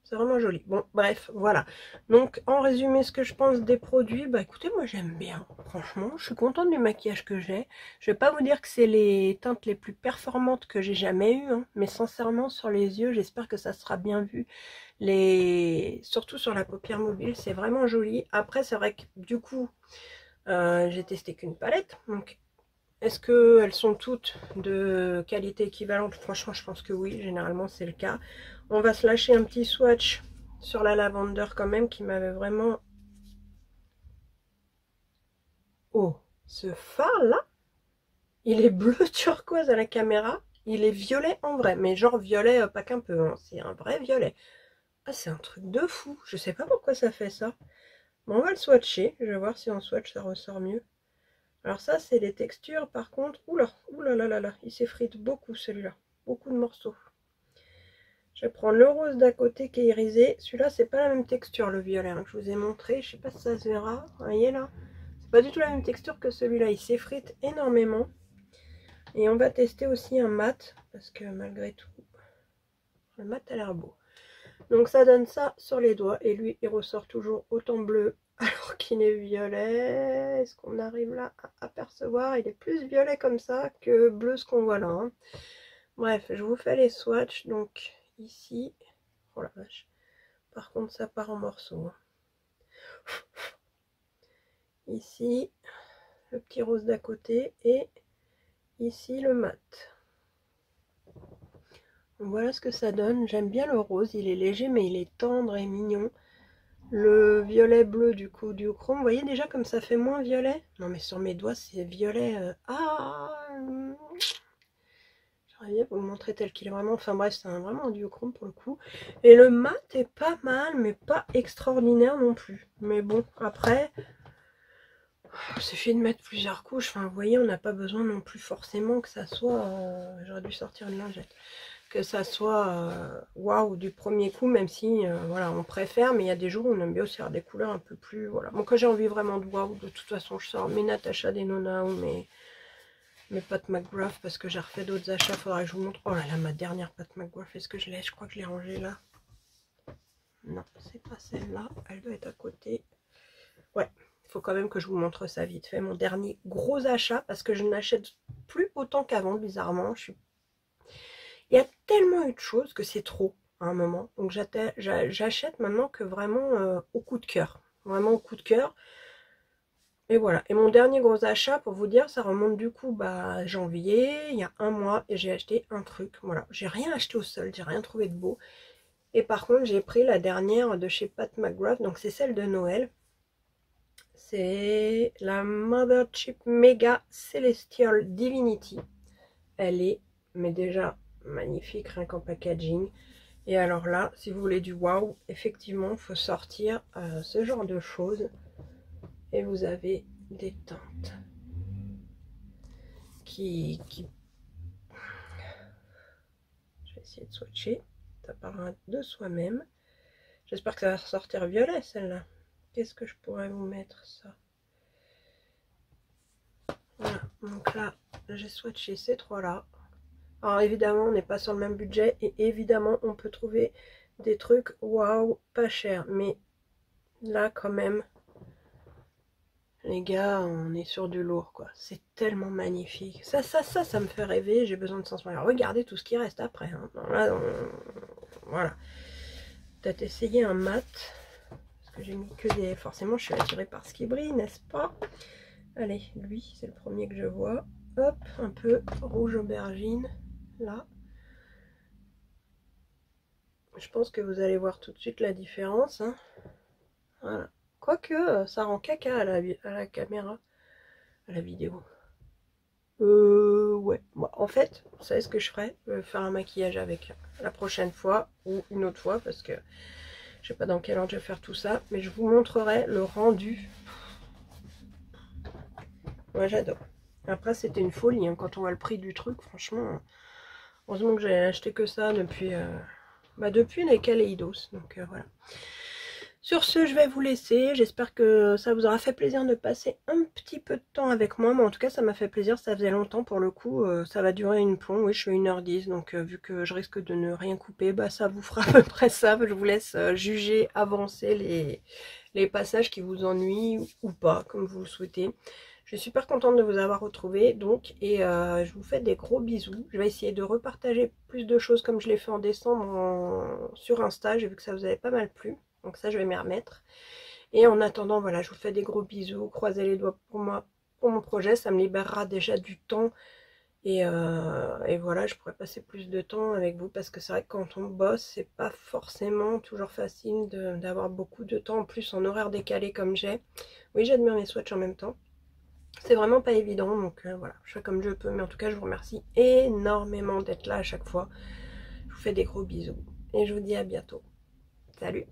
C'est vraiment joli. Bon, bref, voilà. Donc, en résumé, ce que je pense des produits, écoutez, moi j'aime bien. Franchement, je suis contente du maquillage que j'ai. Je vais pas vous dire que c'est les teintes les plus performantes que j'ai jamais eues, hein, mais sincèrement, sur les yeux, j'espère que ça sera bien vu. Surtout sur la paupière mobile, c'est vraiment joli. Après, c'est vrai que du coup, j'ai testé qu'une palette. Donc, est-ce qu'elles sont toutes de qualité équivalente? Franchement, je pense que oui, généralement c'est le cas. On va se lâcher un petit swatch sur la Lavender quand même qui m'avait vraiment Oh, ce phare là, il est bleu turquoise à la caméra, il est violet en vrai, mais genre violet pas qu'un peu, hein, c'est un vrai violet. Ah, c'est un truc de fou, je sais pas pourquoi ça fait ça. Bon, on va le swatcher, je vais voir si en swatch ça ressort mieux. Alors ça, c'est les textures, par contre, oula là là là, il s'effrite beaucoup celui-là, beaucoup de morceaux. Je vais prendre le rose d'à côté qui est irisé. Celui-là, c'est pas la même texture, le violet hein, que je vous ai montré. Je sais pas si ça se verra. Vous voyez là? C'est pas du tout la même texture que celui-là. Il s'effrite énormément. Et on va tester aussi un mat. Parce que malgré tout, le mat a l'air beau. Donc ça donne ça sur les doigts. Et lui, il ressort toujours autant bleu alors qu'il est violet. Est-ce qu'on arrive là à apercevoir? Il est plus violet comme ça que bleu ce qu'on voit là. Hein. Bref, je vous fais les swatchs. Donc ici... Oh la vache. Par contre, ça part en morceaux. Ici, le petit rose d'à côté et ici le mat. Donc voilà ce que ça donne. J'aime bien le rose, il est léger mais il est tendre et mignon. Le violet bleu du coup du chrome, vous voyez déjà comme ça fait moins violet? Non mais sur mes doigts c'est violet. J'aurais bien vous le montrer tel qu'il est vraiment. Enfin bref, c'est vraiment un duochrome pour le coup. Et le mat est pas mal mais pas extraordinaire non plus. Mais bon, après... Il suffit de mettre plusieurs couches, enfin vous voyez on n'a pas besoin non plus forcément que ça soit, j'aurais dû sortir une lingette, que ça soit waouh du premier coup, même si voilà on préfère, mais il y a des jours où on aime bien aussi avoir des couleurs un peu plus, voilà. Bon quand j'ai envie vraiment de waouh, de toute façon je sors mes Natasha Denona ou mes Pat McGrath parce que j'ai refait d'autres achats, faudra que je vous montre. Oh là là, ma dernière Pat McGrath, est-ce que je l'ai? Je crois que je l'ai rangée là. Non, c'est pas celle-là, elle doit être à côté. Ouais. Il faut quand même que je vous montre ça vite fait. Mon dernier gros achat, parce que je n'achète plus autant qu'avant, bizarrement. Il y a tellement eu de choses que c'est trop à un moment. Donc j'achète maintenant que vraiment au coup de cœur. Vraiment au coup de cœur. Et voilà. Et mon dernier gros achat, pour vous dire, ça remonte du coup bah, janvier, il y a un mois, et j'ai acheté un truc. Voilà. J'ai rien acheté au sol, j'ai rien trouvé de beau. Et par contre, j'ai pris la dernière de chez Pat McGrath, donc c'est celle de Noël. C'est la Mothership Mega Celestial Divinity. Elle est, mais déjà, magnifique, rien qu'en packaging. Et alors là, si vous voulez du wow, effectivement, il faut sortir ce genre de choses. Et vous avez des teintes qui... Je vais essayer de swatcher. Ça part de soi-même. J'espère que ça va ressortir violet, celle-là. Qu'est-ce que je pourrais vous mettre, ça? Voilà, donc là, j'ai swatché ces trois-là. Alors évidemment, on n'est pas sur le même budget et évidemment, on peut trouver des trucs waouh, pas cher. Mais là, quand même, les gars, on est sur du lourd, quoi. C'est tellement magnifique. Ça me fait rêver. J'ai besoin de sensations. Alors, regardez tout ce qui reste après. Hein. Là, voilà. Peut-être essayer un mat. Parce que j'ai mis que des... Forcément, je suis attirée par ce qui brille, n'est-ce pas? Allez, lui, c'est le premier que je vois. Hop, un peu rouge aubergine. Là. Je pense que vous allez voir tout de suite la différence. Hein. Voilà. Quoique, ça rend caca à la caméra, à la vidéo. Ouais. Bon, en fait, vous savez ce que je ferai? Je vais faire un maquillage avec la prochaine fois ou une autre fois parce que je sais pas dans quel ordre je vais faire tout ça, mais je vous montrerai le rendu. Moi, j'adore. Après, c'était une folie hein, quand on voit le prix du truc. Franchement, heureusement que j'ai acheté que ça depuis, depuis les Kaleidos. Donc voilà. Sur ce, je vais vous laisser. J'espère que ça vous aura fait plaisir de passer un petit peu de temps avec moi. Mais en tout cas, ça m'a fait plaisir. Ça faisait longtemps pour le coup. Ça va durer une plombe. Oui, je fais 1h10. Donc, vu que je risque de ne rien couper, bah, ça vous fera à peu près ça. Je vous laisse juger, avancer les passages qui vous ennuient ou pas, comme vous le souhaitez. Je suis super contente de vous avoir retrouvé. Donc, et je vous fais des gros bisous. Je vais essayer de repartager plus de choses comme je l'ai fait en décembre sur Insta. J'ai vu que ça vous avait pas mal plu. Donc ça, je vais m'y remettre. Et en attendant, voilà, je vous fais des gros bisous. Croisez les doigts pour moi, pour mon projet. Ça me libérera déjà du temps. Et voilà, je pourrais passer plus de temps avec vous. Parce que c'est vrai que quand on bosse, c'est pas forcément toujours facile d'avoir beaucoup de temps. En plus, en horaire décalé comme j'ai. Oui, j'admire mes swatchs en même temps. C'est vraiment pas évident, donc voilà, je fais comme je peux, mais en tout cas je vous remercie énormément d'être là à chaque fois. Je vous fais des gros bisous et je vous dis à bientôt. Salut!